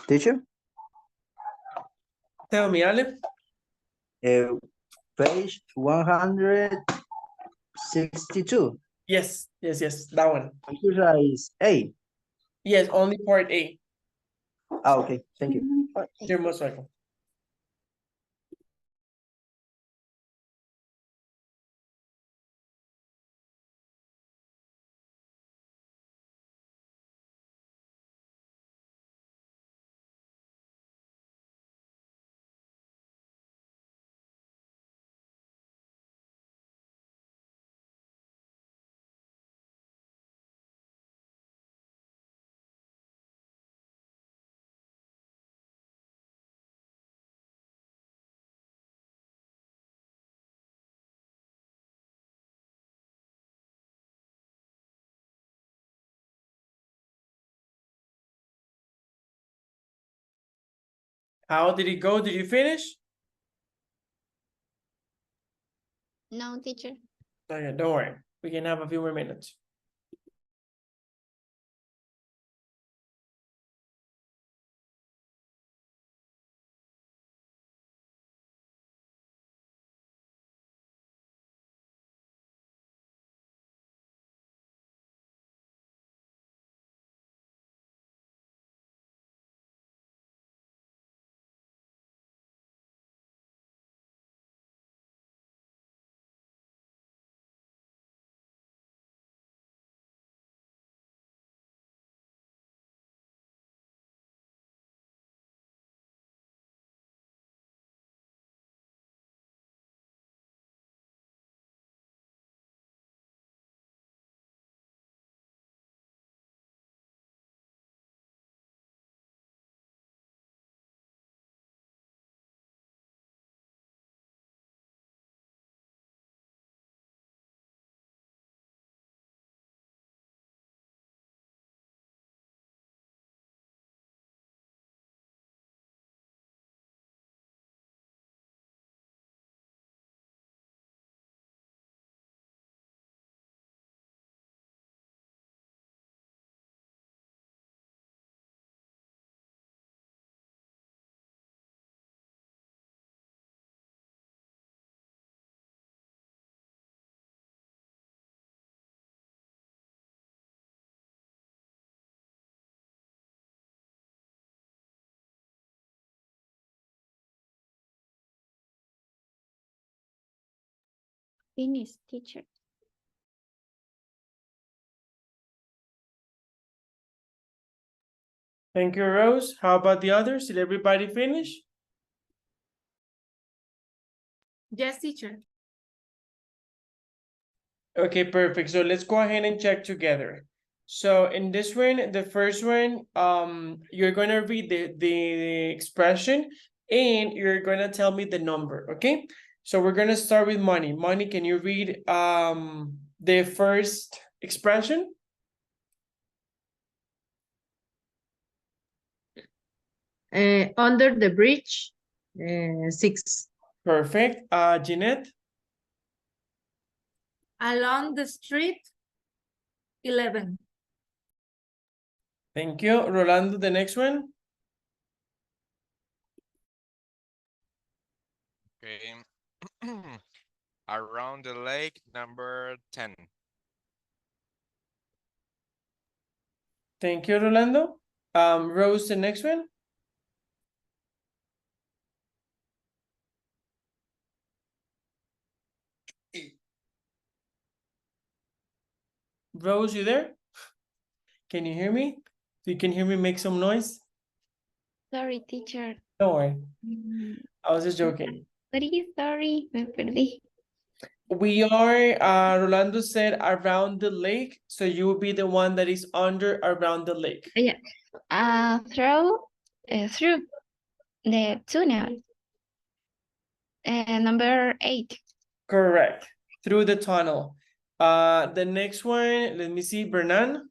Speaker 7: Teacher,
Speaker 1: Tell me, Ale.
Speaker 7: page 162.
Speaker 1: Yes, that one.
Speaker 7: Exercise A.
Speaker 1: Yes, only part A.
Speaker 7: Ah, okay, thank you.
Speaker 1: You're most welcome. How did it go? Did you finish?
Speaker 4: No, teacher.
Speaker 1: Okay, don't worry. We can have a few more minutes.
Speaker 4: Finish, teacher.
Speaker 1: Thank you, Rose. How about the others? Did everybody finish?
Speaker 2: Yes, teacher.
Speaker 1: Okay, perfect. So let's go ahead and check together. So in this one, the first one, you're gonna read the expression and you're gonna tell me the number, okay? So we're gonna start with money. Money, can you read the first expression?
Speaker 8: Under the bridge, 6.
Speaker 1: Perfect. Jeanette,
Speaker 2: Along the street, 11.
Speaker 1: thank you. Rolando, the next one.
Speaker 3: Okay. Around the lake, number 10.
Speaker 1: Thank you, Rolando. Rose, the next one. Rose, you there? Can you hear me? If you can hear me, make some noise.
Speaker 4: Sorry, teacher.
Speaker 1: Don't worry.
Speaker 4: Mm,
Speaker 1: I was just joking.
Speaker 4: sorry, me perdí.
Speaker 1: We are, Rolando said around the lake. So you will be the one that is under around the lake.
Speaker 4: Yeah. Through the tunnel. Number 8.
Speaker 1: Correct. Through the tunnel. The next one, let me see, Bernan.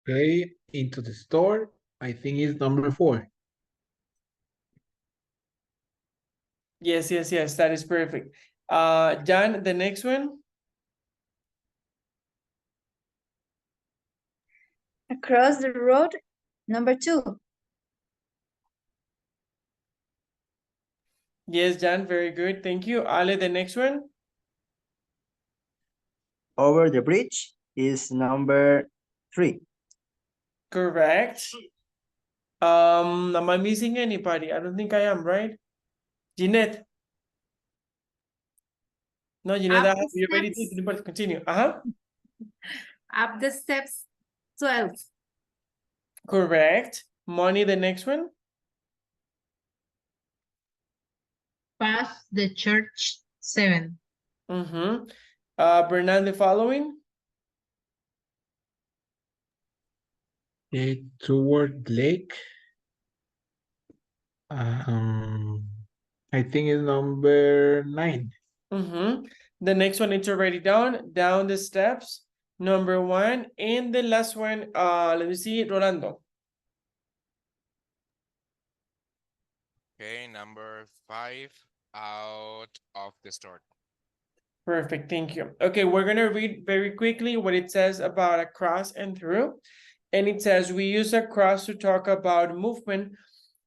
Speaker 5: Okay, into the store. I think it's number 4.
Speaker 1: Yes, that is perfect. Jan, the next one.
Speaker 6: Across the road Number 2.
Speaker 1: Yes, Jan, very good. Thank you. Ale, the next one.
Speaker 7: Over the bridge is number 3.
Speaker 1: Correct. Am I missing anybody? I don't think I am, right? Jeanette. No, Jeanette,
Speaker 2: Up
Speaker 1: I have
Speaker 2: the
Speaker 1: you already
Speaker 2: steps.
Speaker 1: did, but continue. Uh-huh.
Speaker 2: Up the steps 12.
Speaker 1: Correct. Money, the next one.
Speaker 8: Past the church 7.
Speaker 1: Mm-hmm. Bernal, the following.
Speaker 5: Toward lake. I think it's number 9.
Speaker 1: Mm-hmm. The next one, it's already down the steps. Number 1. And the last one, let me see, Rolando.
Speaker 3: Okay, number 5, out of the store.
Speaker 1: Perfect, thank you. Okay, we're gonna read very quickly what it says about across and through. And it says, we use across to talk about movement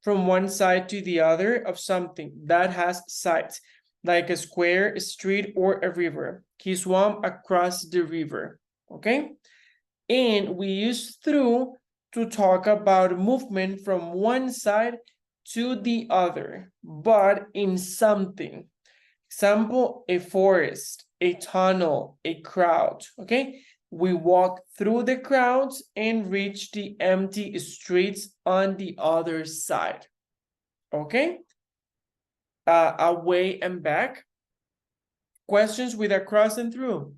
Speaker 1: from one side to the other of something that has sides, like a square, a street, or a river. He swam across the river, okay? And we use through to talk about movement from one side to the other, but in something. Example, a forest, a tunnel, a crowd, okay? We walk through the crowds and reach the empty streets on the other side, okay? Away and back. Questions with across and through?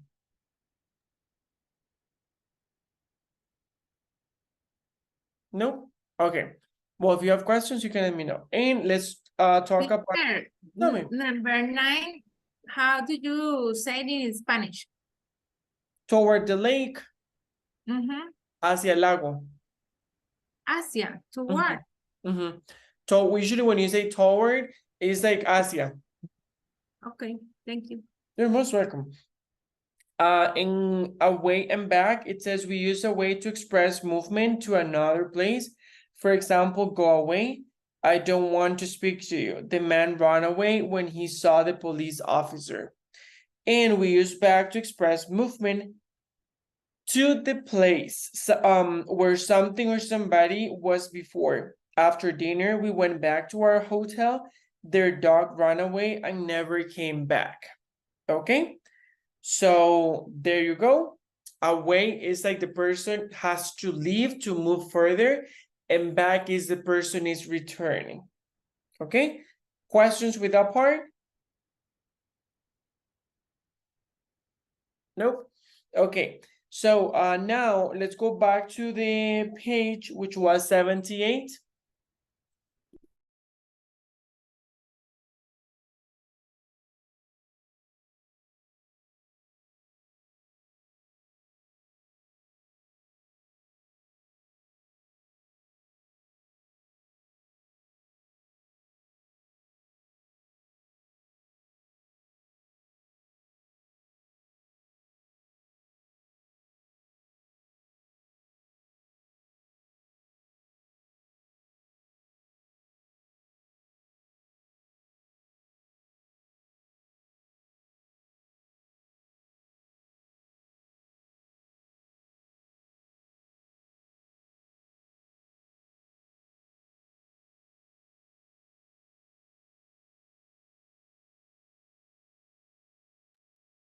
Speaker 1: No? Okay. Well, if you have questions, you can let me know. And let's talk about...
Speaker 2: Teacher,
Speaker 1: Tell me.
Speaker 2: number 9, how do you say it in Spanish?
Speaker 1: Toward the lake, hacia el lago.
Speaker 2: Asia, to what?
Speaker 1: So usually when you say toward, it's like hacia.
Speaker 2: Okay, thank you.
Speaker 1: You're most welcome. In away and back, it says we use a way to express movement to another place. For example, go away. I don't want to speak to you. The man ran away when he saw the police officer. And we use back to express movement to the place where something or somebody was before. After dinner, we went back to our hotel. Their dog ran away and never came back. Okay? So there you go. Away is like the person has to leave to move further, and back is the person is returning. Okay? Questions with that part? Nope. Okay. So now let's go back to the page, which was 78.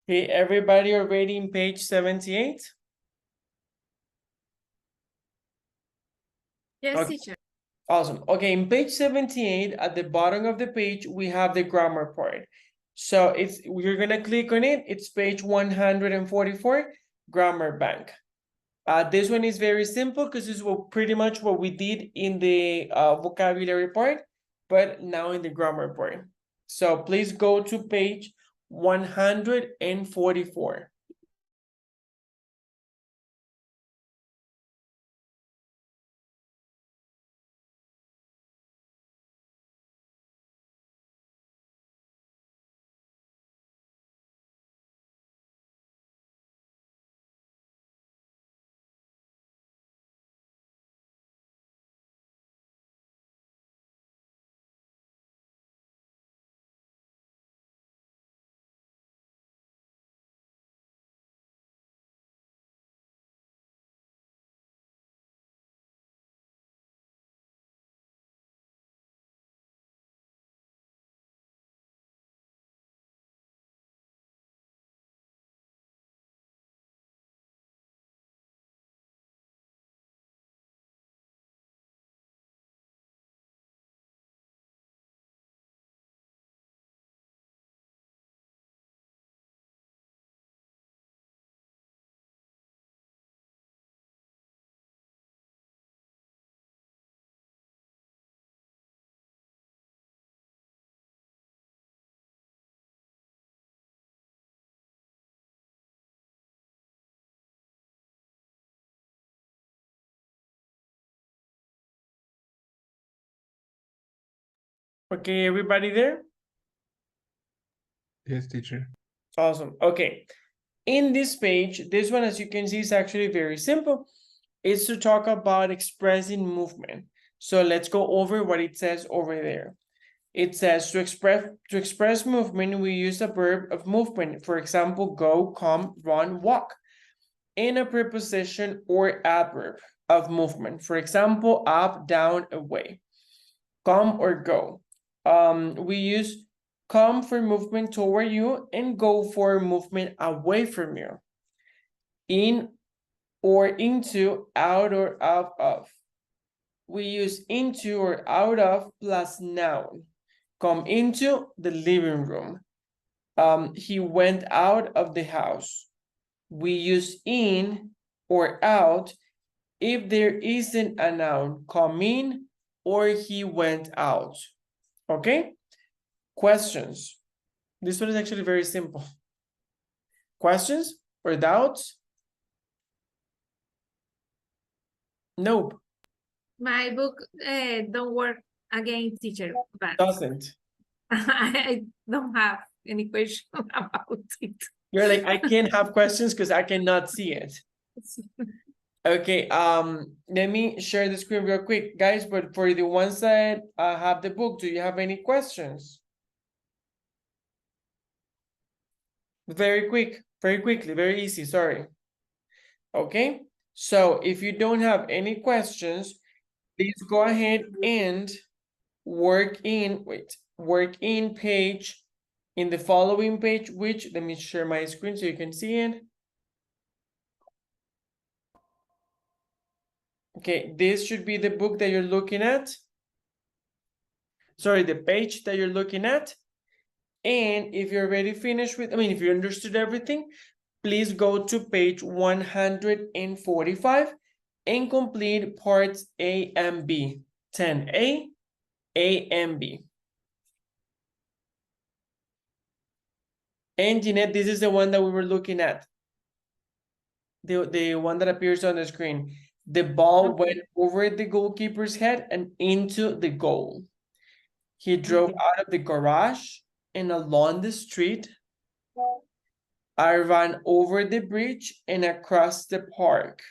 Speaker 1: Okay, everybody already in page 78?
Speaker 2: Yes,
Speaker 1: Okay.
Speaker 2: teacher.
Speaker 1: Awesome. Okay, in page 78, at the bottom of the page, we have the grammar part. So you're gonna click on it. It's page 144, Grammar Bank. This one is very simple because this is pretty much what we did in the vocabulary part, but now in the grammar part. So please go to page 144. Okay, everybody there?
Speaker 5: Yes, teacher.
Speaker 1: Awesome. Okay. In this page, this one, as you can see, is actually very simple. It's to talk about expressing movement. So let's go over what it says over there. It says to express movement, we use a verb of movement. For example, go, come, run, walk. In a preposition or adverb of movement. For example, up, down, away. Come or go. We use come for movement toward you and go for movement away from you. In or into, out or out of. We use into or out of plus noun. Come into the living room. He went out of the house. We use in or out if there isn't a noun. Come in or he went out. Okay? Questions. This one is actually very simple. Questions or doubts? Nope,
Speaker 2: My book don't work again, teacher, but
Speaker 1: doesn't.
Speaker 2: I don't have any question about it.
Speaker 1: You're like, I can't have questions because I cannot see it. Okay, let me share the screen real quick, guys, but for the ones that have the book, do you have any questions? Very quick, very quickly, very easy, sorry. Okay, so if you don't have any questions, please go ahead and work in page, in the following page, which, let me share my screen so you can see it. Okay, this should be the book that you're looking at. Sorry, the page that you're looking at. And if you're already finished with, if you understood everything, please go to page 145 and complete parts A and B, 10A, A and B. And Jeanette, this is the one that we were looking at. The one that appears on the screen. The ball went over the goalkeeper's head and into the goal. He drove out of the garage and along the street. I ran over the bridge and across the park.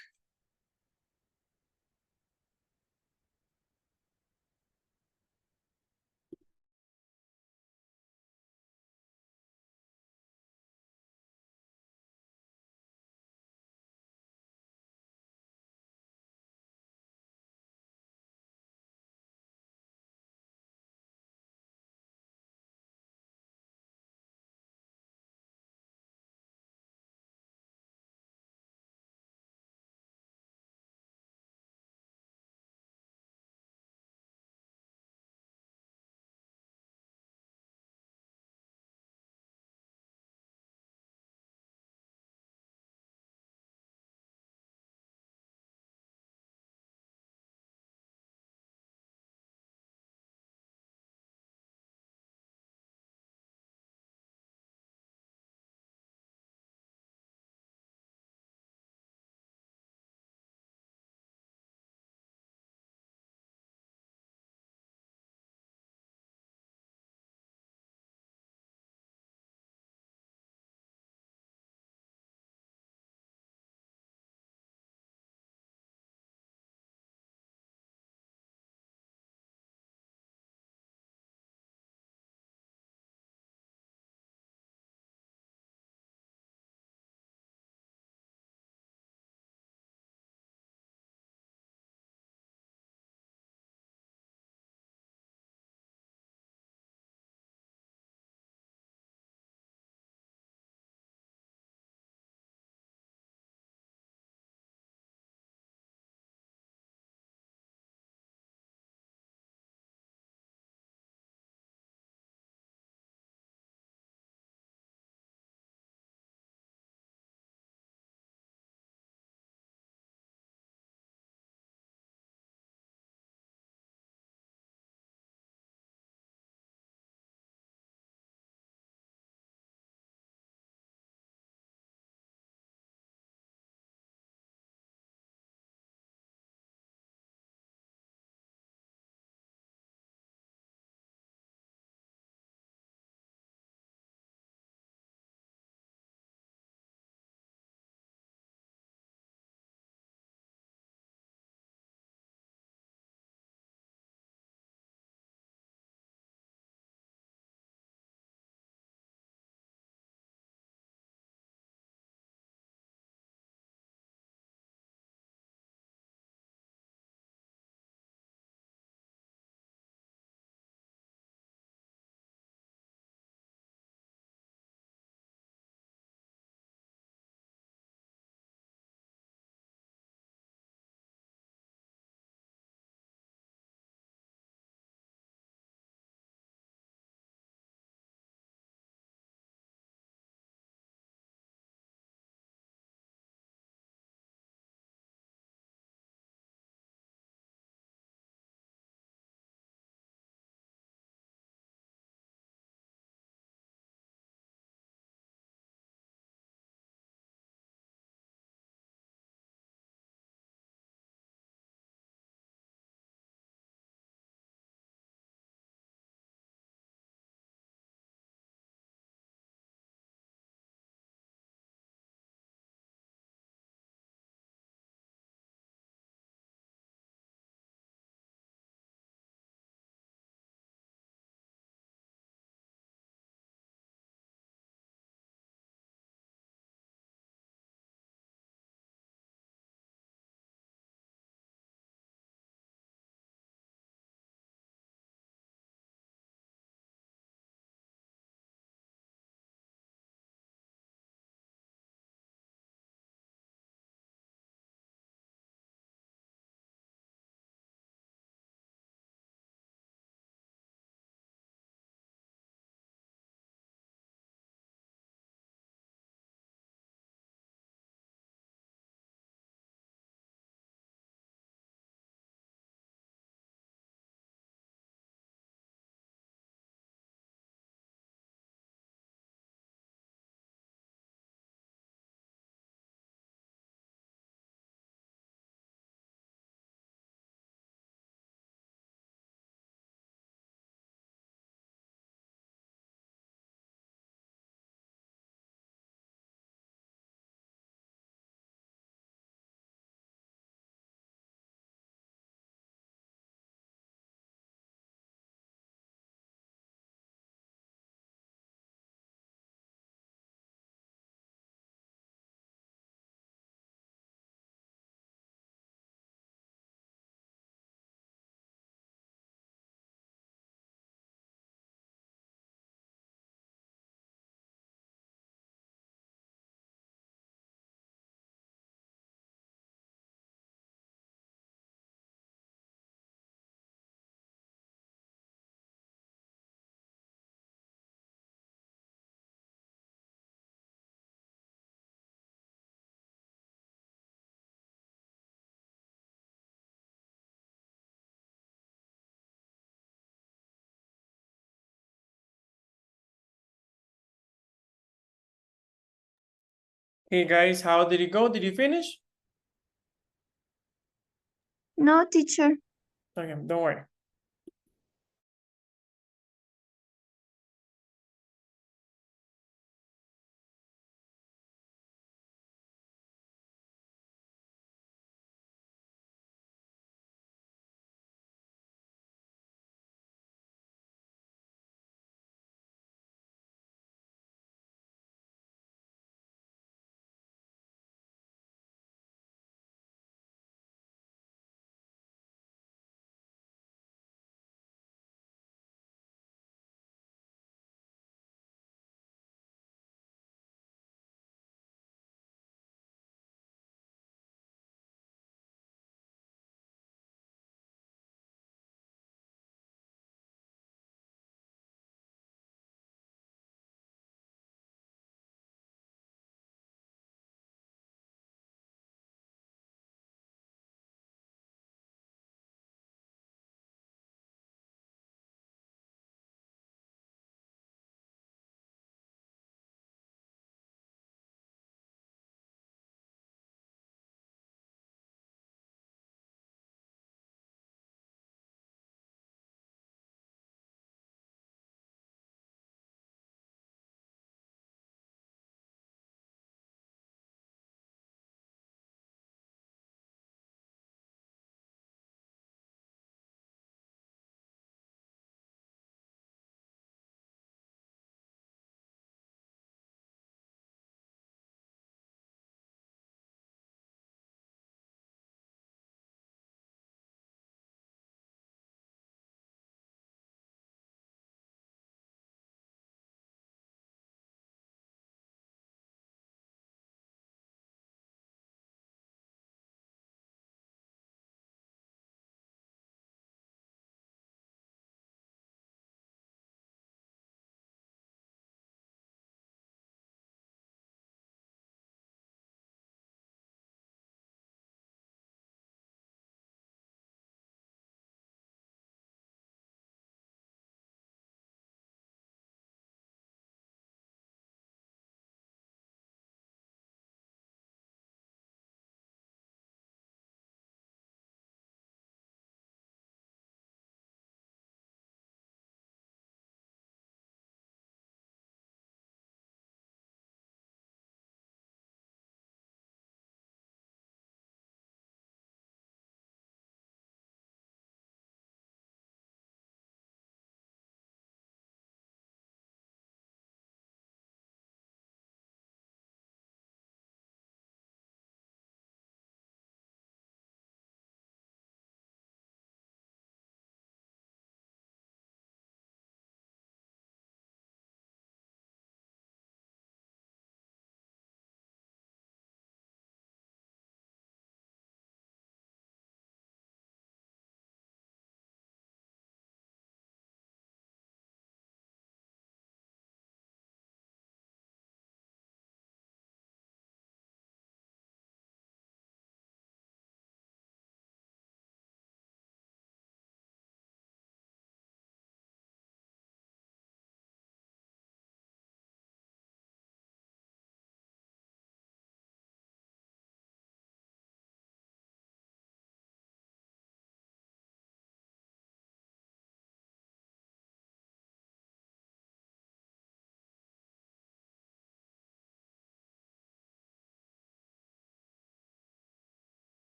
Speaker 1: Hey guys, how did it go? Did you finish?
Speaker 6: No, teacher.
Speaker 1: Okay, don't worry.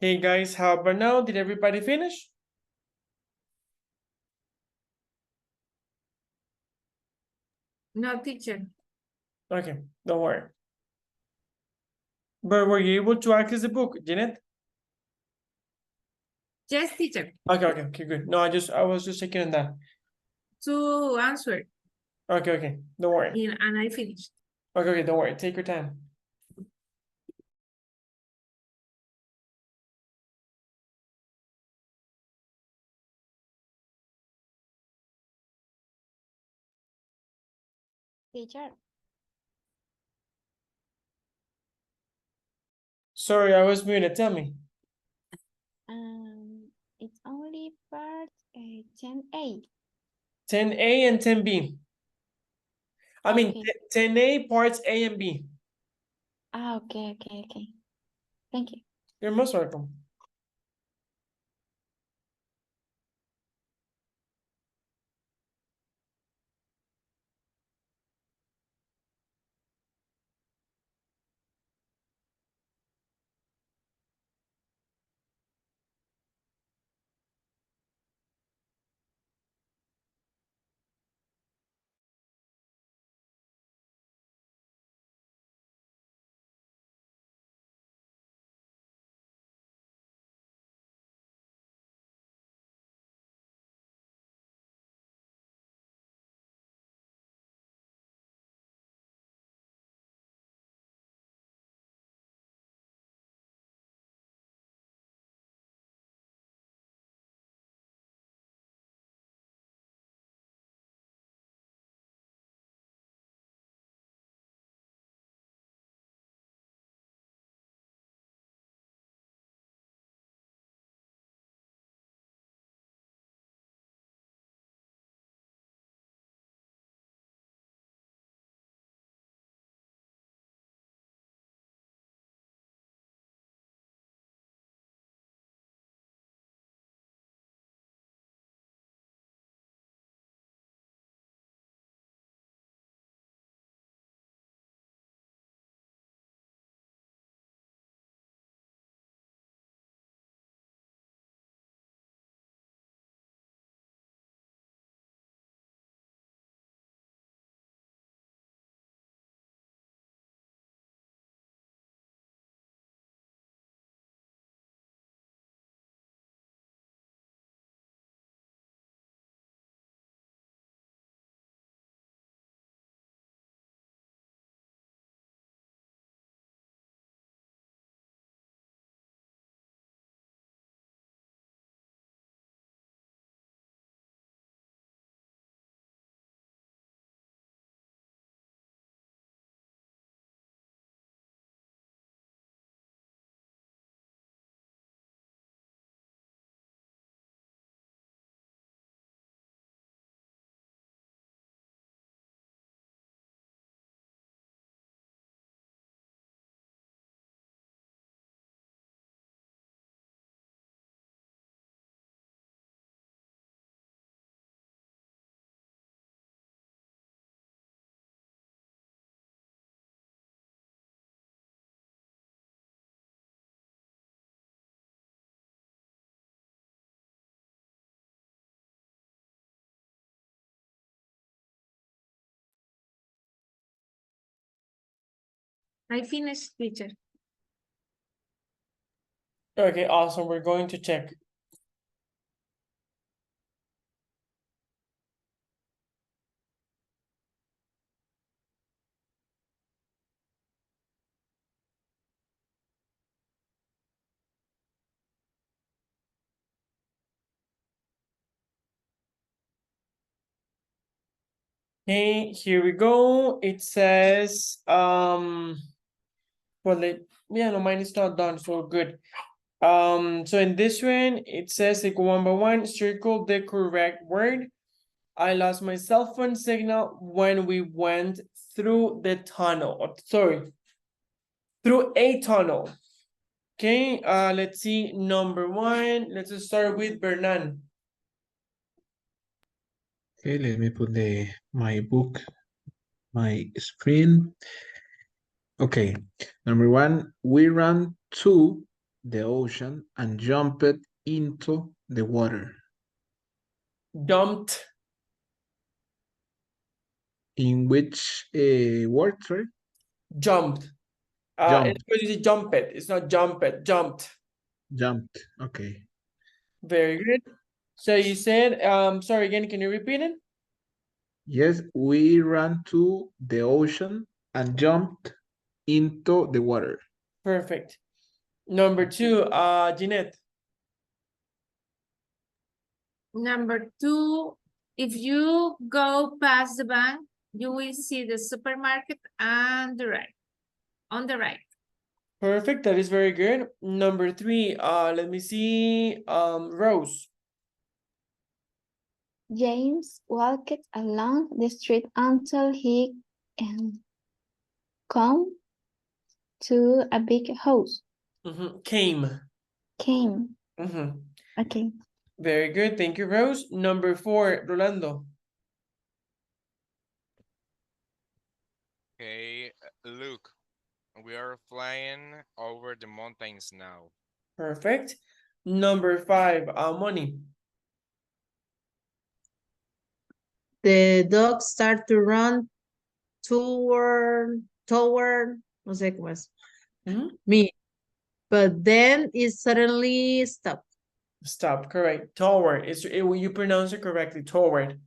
Speaker 1: Hey guys, how about now? Did everybody finish?
Speaker 2: No, teacher.
Speaker 1: Okay, don't worry. But were you able to access the book, Janet?
Speaker 2: Yes, teacher.
Speaker 1: Okay, good. No, I was just checking on that.
Speaker 2: To answer,
Speaker 1: Okay, don't worry.
Speaker 2: and I finished.
Speaker 1: Okay, don't worry. Take your time.
Speaker 4: Teacher.
Speaker 1: Sorry, I was muted. Tell me.
Speaker 4: It's only part 10A.
Speaker 1: 10A and 10B. I mean,
Speaker 4: Okay.
Speaker 1: 10A parts A and B.
Speaker 4: Okay. Thank you.
Speaker 1: You're most welcome.
Speaker 2: I finished, teacher.
Speaker 1: Okay, awesome. We're going to check. Okay, here we go. It says, well, yeah, no, mine is not done, so good. So in this one, it says like 1 by 1, circle the correct word. I lost my cell phone signal when we went through the tunnel. Sorry, through a tunnel. Okay, let's see, number 1. Let's just start with Bernan.
Speaker 5: Okay, let me put my book, my screen. Okay, number 1, we ran to the ocean and jumped into the water.
Speaker 1: Dumped.
Speaker 5: In which word, sorry?
Speaker 1: Jumped.
Speaker 5: Jumped.
Speaker 1: It's because you say jump it. It's not jump it. Jumped.
Speaker 5: Jumped. Okay.
Speaker 1: Very good. So you said, sorry again, can you repeat it?
Speaker 5: Yes, we ran to the ocean and jumped into the water.
Speaker 1: Perfect. Number 2, Jeanette.
Speaker 2: Number 2, if you go past the bank, you will see the supermarket on the right. On the right.
Speaker 1: Perfect. That is very good. Number 3, let me see. Rose.
Speaker 4: James walked along the street until he come to a big house.
Speaker 1: Came.
Speaker 4: Came. Okay.
Speaker 1: Very good. Thank you, Rose. Number 4, Rolando.
Speaker 3: Okay, look, we are flying over the mountains now.
Speaker 1: Perfect. Number 5, Moni.
Speaker 8: The dog start to run toward, no sé cómo es, me, but then it suddenly stopped.
Speaker 1: Stop. Correct. Toward. You pronounce it correctly. Toward.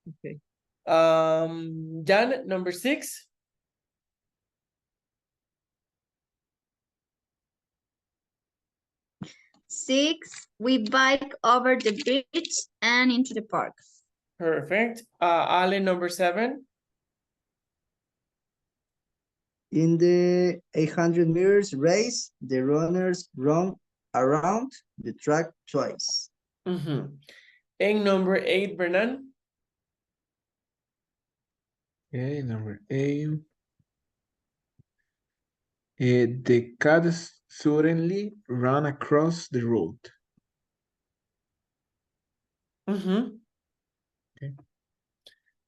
Speaker 8: Okay.
Speaker 1: Jan, number 6.
Speaker 6: 6, we bike over the bridge and into the park.
Speaker 1: Perfect. Ale, number 7.
Speaker 7: In the 800 meters race, the runners run around the track twice.
Speaker 1: And number 8, Bernan.
Speaker 5: Okay, number 8. The cat suddenly ran across the road.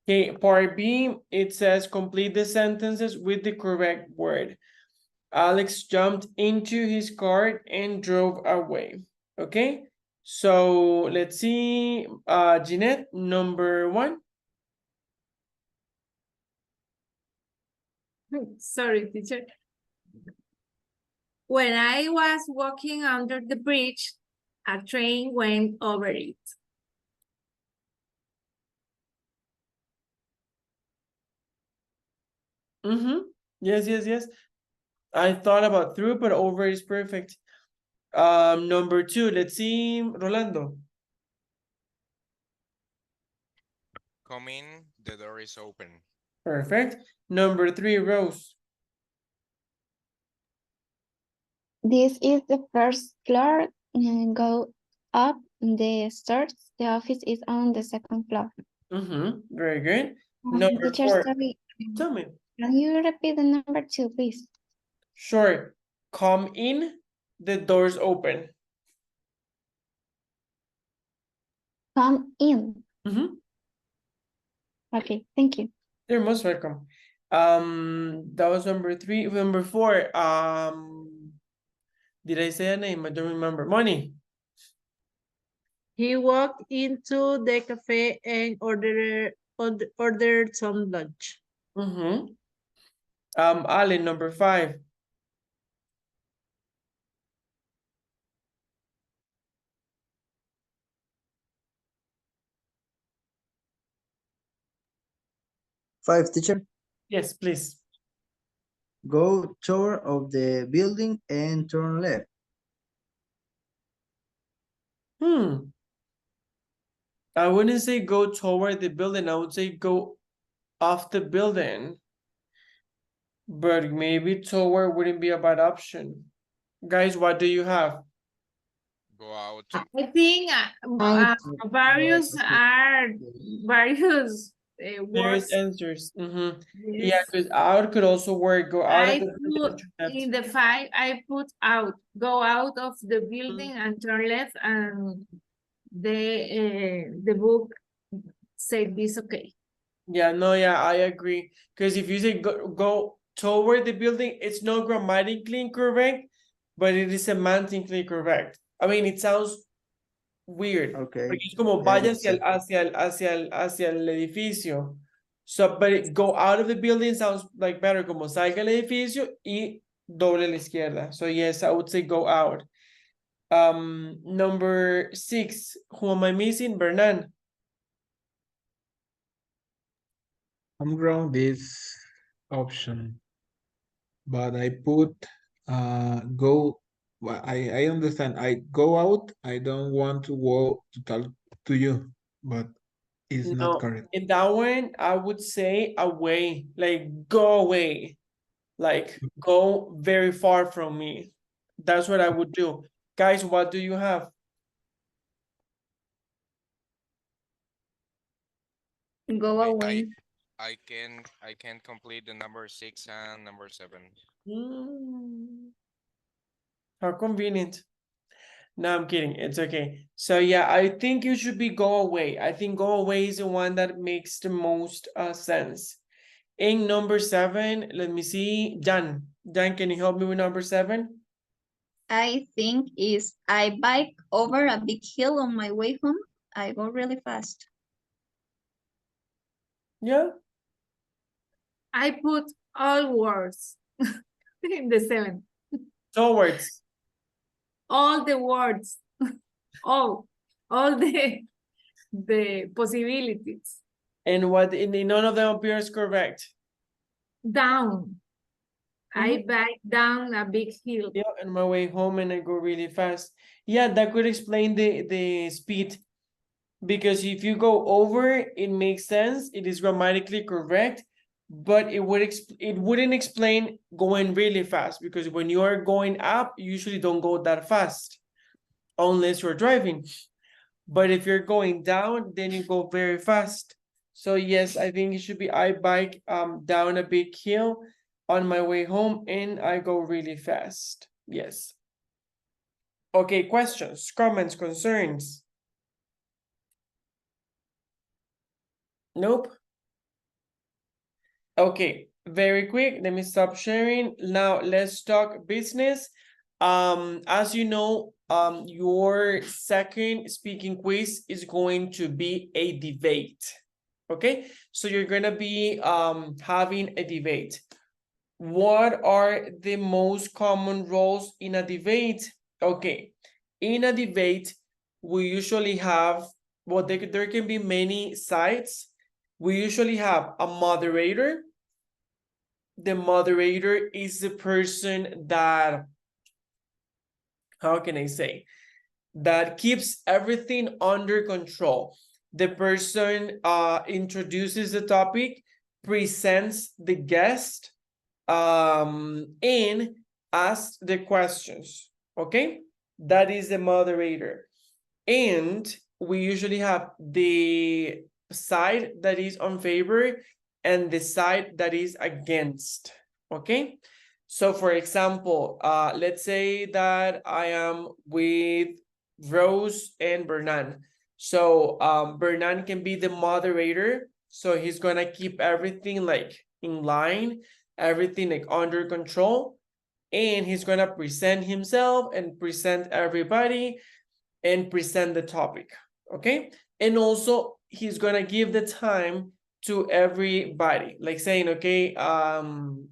Speaker 1: Okay, part B, it says complete the sentences with the correct word. Alex jumped into his car and drove away. Okay, so let's see, Jeanette, number 1.
Speaker 2: Sorry, teacher. When I was walking under the bridge, a train went over it.
Speaker 1: Yes, yes, yes. I thought about through, but over is perfect. Number 2, let's see, Rolando.
Speaker 3: Come in, the door is open.
Speaker 1: Perfect. Number 3, Rose.
Speaker 4: This is the first floor. Go up the stairs. The office is on the second floor.
Speaker 1: Very good. Number
Speaker 4: Teacher,
Speaker 1: 4.
Speaker 4: sorry.
Speaker 1: Tell me.
Speaker 4: Can you repeat the number 2, please?
Speaker 1: Sure. Come in, the doors open.
Speaker 4: Come in. Okay, thank you.
Speaker 1: You're most welcome. That was number 3. Number 4. Did I say a name? I don't remember. Money.
Speaker 8: He walked into the cafe and ordered some lunch.
Speaker 1: Ale, number 5.
Speaker 7: Five, teacher.
Speaker 1: Yes, please.
Speaker 7: Go toward of the building and turn left.
Speaker 1: I wouldn't say go toward the building. I would say go off the building. But maybe toward wouldn't be a bad option. Guys, what do you have?
Speaker 3: Go out.
Speaker 2: I think various
Speaker 1: Various
Speaker 2: words.
Speaker 1: answers. Yeah,
Speaker 2: Yes.
Speaker 1: because out could also work. Go out of
Speaker 2: I
Speaker 1: the building.
Speaker 2: put in the 5, I put out. Go out of the building and turn left, and the book said this okay.
Speaker 1: Yeah, no, yeah, I agree. Because if you say go toward the building, it's not grammatically incorrect, but it is semantically correct. I mean, it sounds weird.
Speaker 7: Okay.
Speaker 1: Porque es como
Speaker 7: Yeah,
Speaker 1: vaya
Speaker 7: it's
Speaker 1: hacia el edificio. So, but it, go out of the building sounds like better, como salga el edificio y doble a la izquierda. So yes, I would say go out. Number 6, who am I missing? Bernan.
Speaker 5: I'm wrong this option, but I put go. Well, I understand. I go out. I don't want to go to talk to you, but it's not
Speaker 1: No,
Speaker 5: correct.
Speaker 1: in that one, I would say away, like go away, like go very far from me. That's what I would do. Guys, what do you have?
Speaker 6: Go away.
Speaker 3: I can complete the number 6 and number 7.
Speaker 1: How convenient. No, I'm kidding. It's okay. So yeah, I think you should be go away. I think go away is the one that makes the most sense. In number 7, let me see. Jan, can you help me with number 7?
Speaker 6: I think is I bike over a big hill on my way home. I go really fast.
Speaker 1: Yeah.
Speaker 2: I put all words in the 7.
Speaker 1: Towards.
Speaker 2: All the words, all the possibilities.
Speaker 1: And what in none of them appears correct.
Speaker 2: Down. I bike down a big hill.
Speaker 1: Yeah, on my way home and I go really fast. Yeah, that could explain the speed. Because if you go over, it makes sense. It is grammatically correct, but it wouldn't explain going really fast, because when you are going up, you usually don't go that fast unless you're driving. But if you're going down, then you go very fast. So yes, I think it should be I bike down a big hill on my way home and I go really fast. Yes. Okay, questions, comments, concerns? Nope. Okay, very quick. Let me stop sharing. Now let's talk business. As you know, your second speaking quiz is going to be a debate. Okay, so you're gonna be having a debate. What are the most common roles in a debate? Okay, in a debate, we usually have, well, there can be many sides. We usually have a moderator. The moderator is the person that, how can I say, that keeps everything under control. The person introduces the topic, presents the guest, and asks the questions. Okay, that is the moderator. And we usually have the side that is on favor and the side that is against. Okay, so for example, let's say that I am with Rose and Bernan. So Bernan can be the moderator, so he's gonna keep everything like in line, everything like under control, and he's gonna present himself and present everybody and present the topic. Okay, and also he's gonna give the time to everybody, like saying, okay,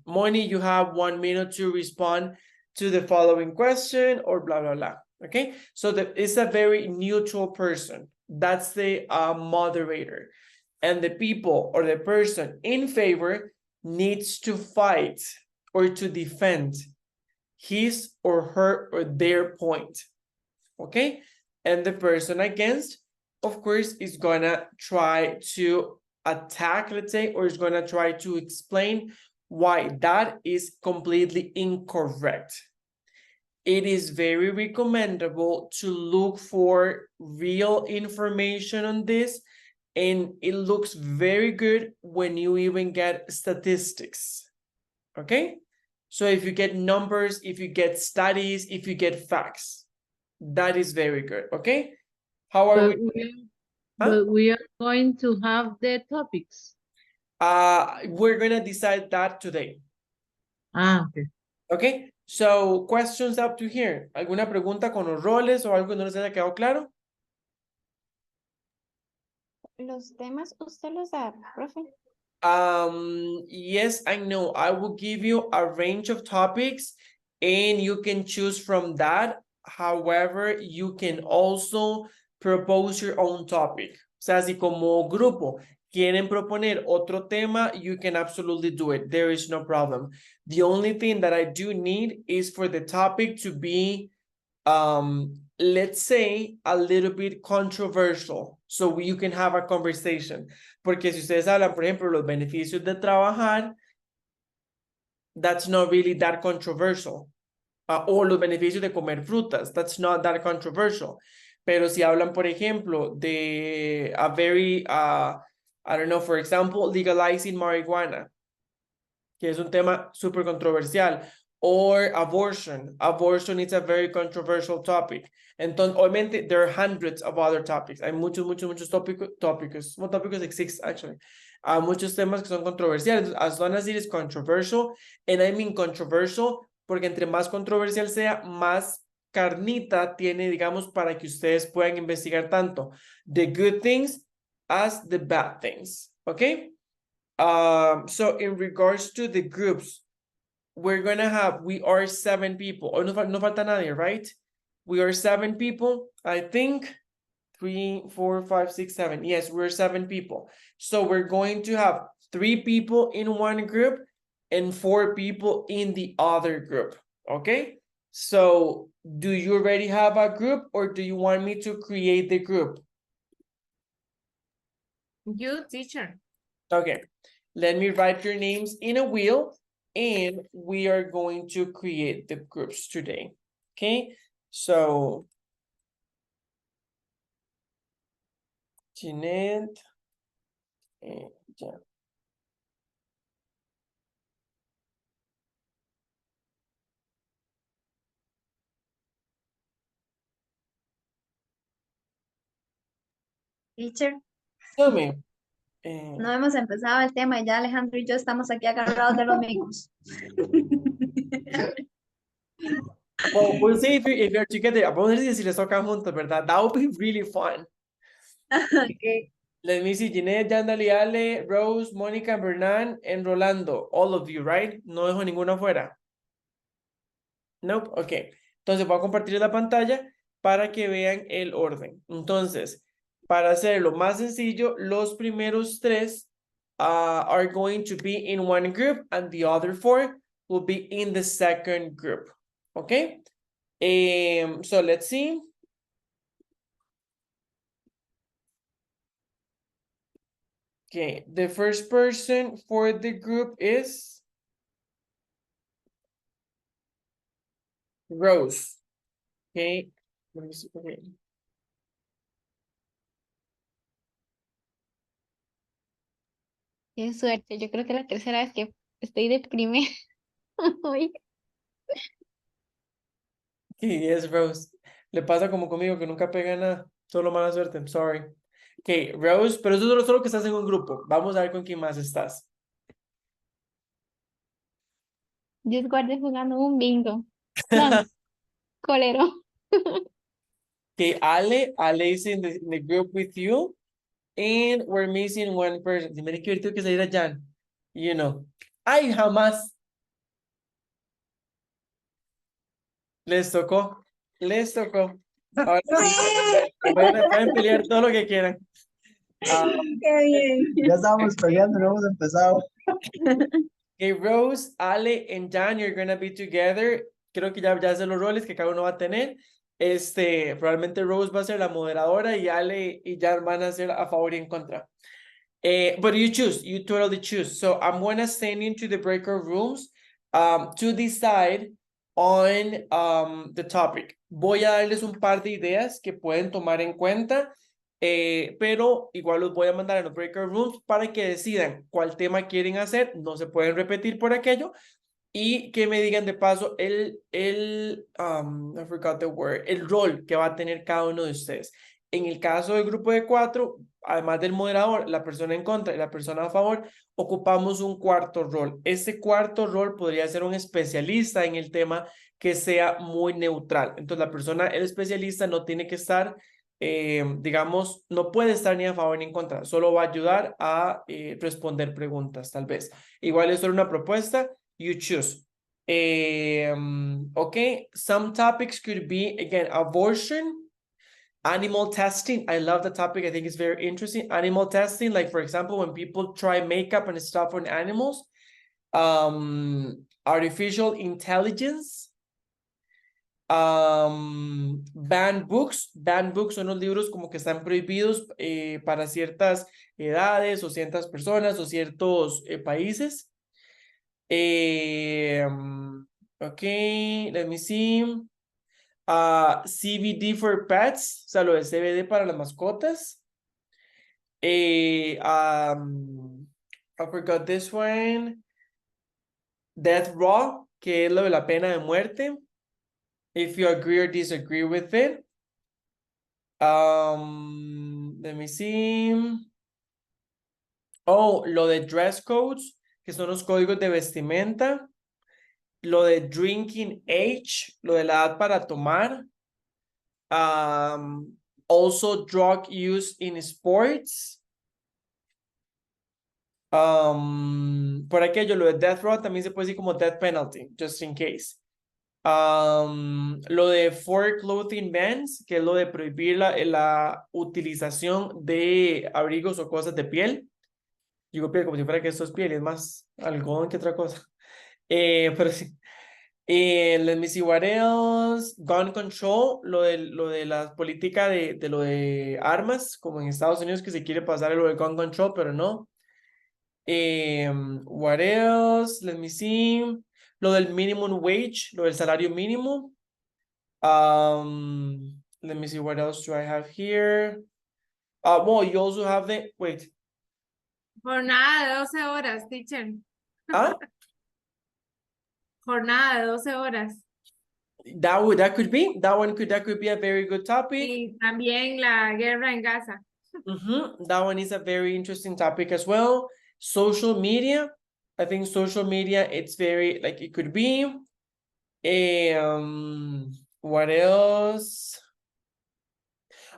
Speaker 1: Moni, you have 1 minute to respond to the following question, or blah blah blah. Okay, so it's a very neutral person. That's the moderator, and the people or the person in favor needs to fight or to defend his or her or their point. Okay, and the person against, of course, is gonna try to attack, let's say, or is gonna try to explain why that is completely incorrect. It is very recommendable to look for real information on this, and it looks very good when you even get statistics. Okay, so if you get numbers, if you get studies, if you get facts, that is very good. Okay, how are
Speaker 8: But
Speaker 1: we?
Speaker 8: but we are going to have the topics.
Speaker 1: We're gonna decide that today.
Speaker 8: Okay.
Speaker 1: Okay, So, questions up to here. ¿Alguna pregunta con los roles o algo que no les haya quedado claro?
Speaker 4: Los temas usted los da, profe.
Speaker 1: Yes, I know. I will give you a range of topics and you can choose from that. However, you can also propose your own topic. O sea, si como grupo quieren proponer otro tema, you can absolutely do it. There is no problem. The only thing that I do need is for the topic to be, let's say, a little bit controversial, so you can have a conversation. Porque si ustedes hablan, por ejemplo, los beneficios de trabajar, that's not really that controversial. O los beneficios de comer frutas, that's not that controversial. Pero si hablan, por ejemplo, de a very, I don't know, for example, legalizing marijuana, que es un tema súper controversial, or abortion. Abortion is a very controversial topic. Entonces, obviamente, there are hundreds of other topics. Hay muchos tópicos. What topics exist, actually? Muchos temas que son controversiales. As long as it is controversial, and I mean controversial, porque entre más controversial sea, más carnita tiene, digamos, para que ustedes puedan investigar tanto the good things as the bad things, okay? So in regards to the groups, we are 7 people. Oh, no falta nadie, right? We are 7 people. I think 3, 4, 5, 6, 7. Yes, we're 7 people. So we're going to have 3 people in one group and 4 people in the other group. Okay? So do you already have a group or do you want me to create the group?
Speaker 2: You, teacher.
Speaker 1: Okay, let me write your names in a wheel and we are going to create the groups today. Okay, so Jeanette and Jan.
Speaker 6: Teacher,
Speaker 1: Tell me.
Speaker 6: no hemos empezado el tema y ya Alejandro y yo estamos aquí agarrados de los micros.
Speaker 1: Well, we'll see if you're together. Vamos a ver si les toca juntos, ¿verdad? That would be really fun.
Speaker 6: Okay.
Speaker 1: Let me see, Jeanette, Yandali, Ale, Rose, Mónica, Bernán, and Rolando. All of you, right? No dejo ninguno afuera. Nope, ok. Entonces voy a compartir la pantalla para que vean el orden. Entonces, para hacerlo más sencillo, los primeros 3 are going to be in one group and the other 4 will be in the second group. Okay? So let's see. Okay, the first person for the group is Rose. Okay, let me see. Okay.
Speaker 4: Qué suerte, yo creo que la tercera vez que estoy de primer. Hoy.
Speaker 1: Sí, es Rose. Le pasa como conmigo que nunca pega nada. Solo mala suerte. I'm sorry. Ok, Rose, pero eso es solo que estás en un grupo. Vamos a ver con quién más estás.
Speaker 4: Dios guarde jugando un bingo. No, colero.
Speaker 1: Okay, Ale is in the group with you. And we're missing one person. Si me que ahorita que salir a Jan. You know. Ay, jamás. Les tocó. Les tocó. Ahora sí, pueden pelear todo lo que quieran.
Speaker 6: Qué bien.
Speaker 7: Ya estábamos peleando, no hemos empezado.
Speaker 1: Okay, Rose, Ale, and Jan, you're gonna be together. Creo que ya sé los roles que cada uno va a tener. Probablemente Rose va a ser la moderadora y Ale y Jan van a ser a favor y en contra. But you totally choose. So I'm gonna send you to the breakout rooms to decide on the topic. Voy a darles un par de ideas que pueden tomar en cuenta. Pero igual los voy a mandar a los breakout rooms para que decidan cuál tema quieren hacer, no se pueden repetir por aquello, y que me digan de paso I forgot the word, el rol que va a tener cada uno de ustedes. En el caso del grupo de 4, además del moderador, la persona en contra y la persona a favor, ocupamos un cuarto rol. Este cuarto rol podría ser un especialista en el tema que sea muy neutral. Entonces, la persona, el especialista, no tiene que estar, digamos, no puede estar ni a favor ni en contra, solo va a ayudar a responder preguntas, tal vez. Igual es solo una propuesta, you choose. Okay, some topics could be, again, abortion, animal testing. I love the topic. I think it's very interesting. Animal testing, like for example, when people try makeup and stuff on animals. Artificial intelligence. Banned books. Banned books son los libros como que están prohibidos para ciertas edades o ciertas personas o ciertos países. Okay, let me see. CBD for pets, o sea, lo de CBD para las mascotas. I forgot this one. Death Row, que es lo de la pena de muerte. If you agree or disagree with it. Let me see. Oh, lo de dress codes, que son los códigos de vestimenta. Lo de drinking age, lo de la edad para tomar. Also drug use in sports. Por aquello, lo de death row también se puede decir como death penalty, just in case. Lo de for clothing bans, que es lo de prohibir la utilización de abrigos o cosas de piel. Digo piel como si fuera que esto es piel, es más algodón que otra cosa. Pero sí. Let me see what else. Gun control, lo de la política de lo de armas, como en Estados Unidos que se quiere pasar lo de gun control, pero no. What else? Let me see. Lo del minimum wage, lo del salario mínimo. Let me see what else do I have here. Well, you also have the wait.
Speaker 2: Jornada de 12 horas, teacher.
Speaker 1: Ah,
Speaker 2: Jornada de 12 horas.
Speaker 1: that could be that could be a very good topic.
Speaker 2: Y también la guerra en Gaza.
Speaker 1: That one is a very interesting topic as well. Social media. I think social media, it's very, like, it could be. What else?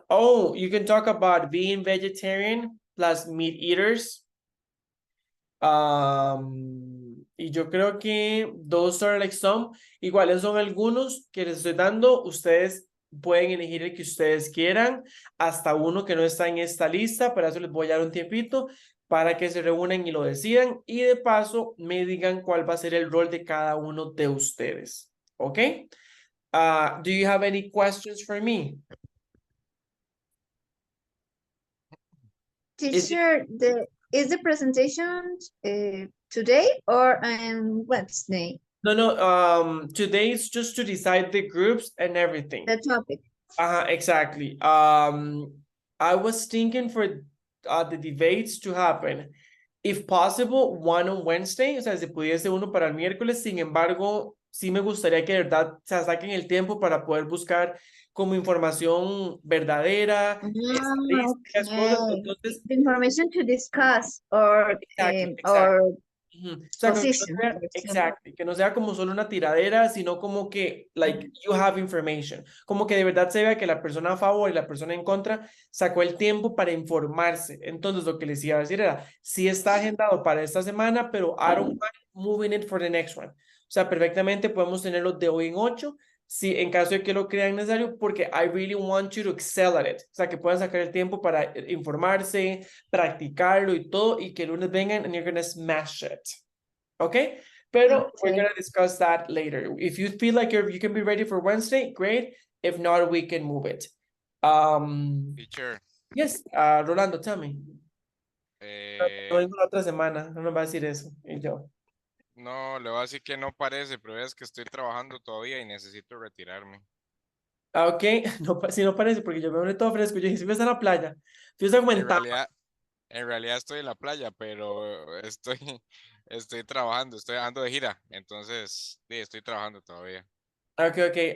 Speaker 1: Oh, you can talk about being vegetarian plus meat eaters. Y yo creo que those are like some. Iguales son algunos que les estoy dando. Ustedes pueden elegir el que ustedes quieran, hasta uno que no está en esta lista. Para eso les voy a dar un tiempito para que se reúnan y lo decidan. Y de paso me digan cuál va a ser el rol de cada uno de ustedes. ¿Ok? Do you have any questions for me?
Speaker 6: Teacher, is the presentation today or on Wednesday?
Speaker 1: No, today is just to decide the groups and everything.
Speaker 6: The topic.
Speaker 1: Exactly. I was thinking for the debates to happen, if possible, one on Wednesday, o sea, si pudiese uno para el miércoles. Sin embargo, sí me gustaría que de verdad se saquen el tiempo para poder buscar como información verdadera, estadísticas, cosas. Entonces,
Speaker 6: The information to discuss or
Speaker 1: exactly.
Speaker 6: or
Speaker 1: O sea,
Speaker 6: position, for example.
Speaker 1: exacto, que no sea como solo una tiradera, sino como que, like, you have information, como que de verdad se vea que la persona a favor y la persona en contra sacó el tiempo para informarse. Entonces, lo que les iba a decir era, sí está agendado para esta semana, pero I don't mind moving it for the next one. O sea, perfectamente podemos tenerlo de hoy en 8, si en caso de que lo crean necesario, porque I really want you to excel at it. O sea, que puedan sacar el tiempo para informarse, practicarlo y todo, y que el lunes vengan and you're gonna smash it. Okay? Pero we're
Speaker 6: Okay.
Speaker 1: gonna discuss that later. If you feel like you can be ready for Wednesday, great. If not, we can move it.
Speaker 3: Teacher,
Speaker 1: Yes, Rolando, tell me. No vengo la otra semana, no nos va a decir eso. Y yo.
Speaker 3: no, le voy a decir que no parece, pero es que estoy trabajando todavía y necesito retirarme.
Speaker 1: Ok, no, si no parece, porque yo me veo todo fresco. Yo dije, si me está en la playa. Fui a aumentar.
Speaker 3: En realidad estoy en la playa, pero estoy trabajando, estoy ando de gira, entonces sí, estoy trabajando todavía.
Speaker 1: Okay.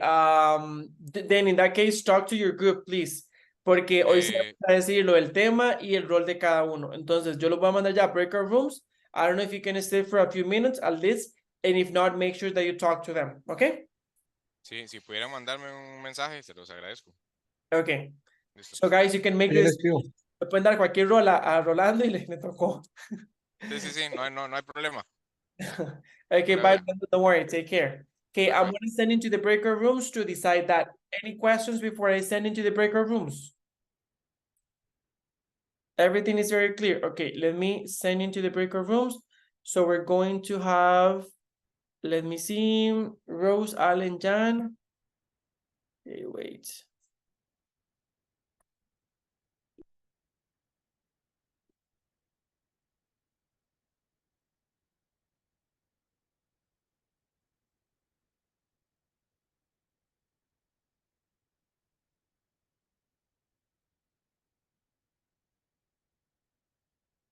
Speaker 1: Then in that case, talk to your group, please. porque hoy se va
Speaker 3: Eh,
Speaker 1: a decir lo del tema y el rol de cada uno. Entonces, yo los voy a mandar ya a breakout rooms. I don't know if you can stay for a few minutes at least, and if not, make sure that you talk to them, okay?
Speaker 3: sí, si pudieran mandarme un mensaje, se los agradezco.
Speaker 1: Okay.
Speaker 3: Listo.
Speaker 1: So, guys, you can make
Speaker 5: Yo
Speaker 1: this.
Speaker 5: les escribo.
Speaker 1: Le pueden dar cualquier rol a Rolando y le tocó.
Speaker 3: Sí, no hay problema.
Speaker 1: Okay,
Speaker 3: Pura
Speaker 1: bye.
Speaker 3: vida.
Speaker 1: Don't worry. Take care. Okay, I'm
Speaker 3: Bye.
Speaker 1: going to send into the breakout rooms to decide that. Any questions before I send into the breakout rooms? Everything is very clear. Okay, let me send into the breakout rooms. So we're going to have, let me see, Rose, Allen, Jan. Okay, wait.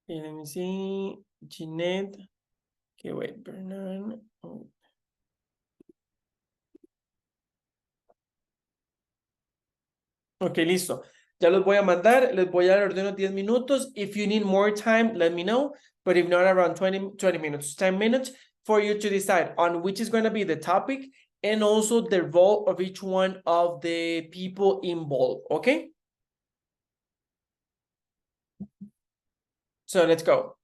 Speaker 1: Okay, let me see, Jeanette. Okay, wait, Bernard. Oh. Ok, listo. Ya los voy a mandar, les voy a dar unos 10 minutos. If you need more time, let me know. But if not, around 20 minutes, 10 minutes for you to decide on which is going to be the topic and also the role of each one of the people involved, okay? So let's go.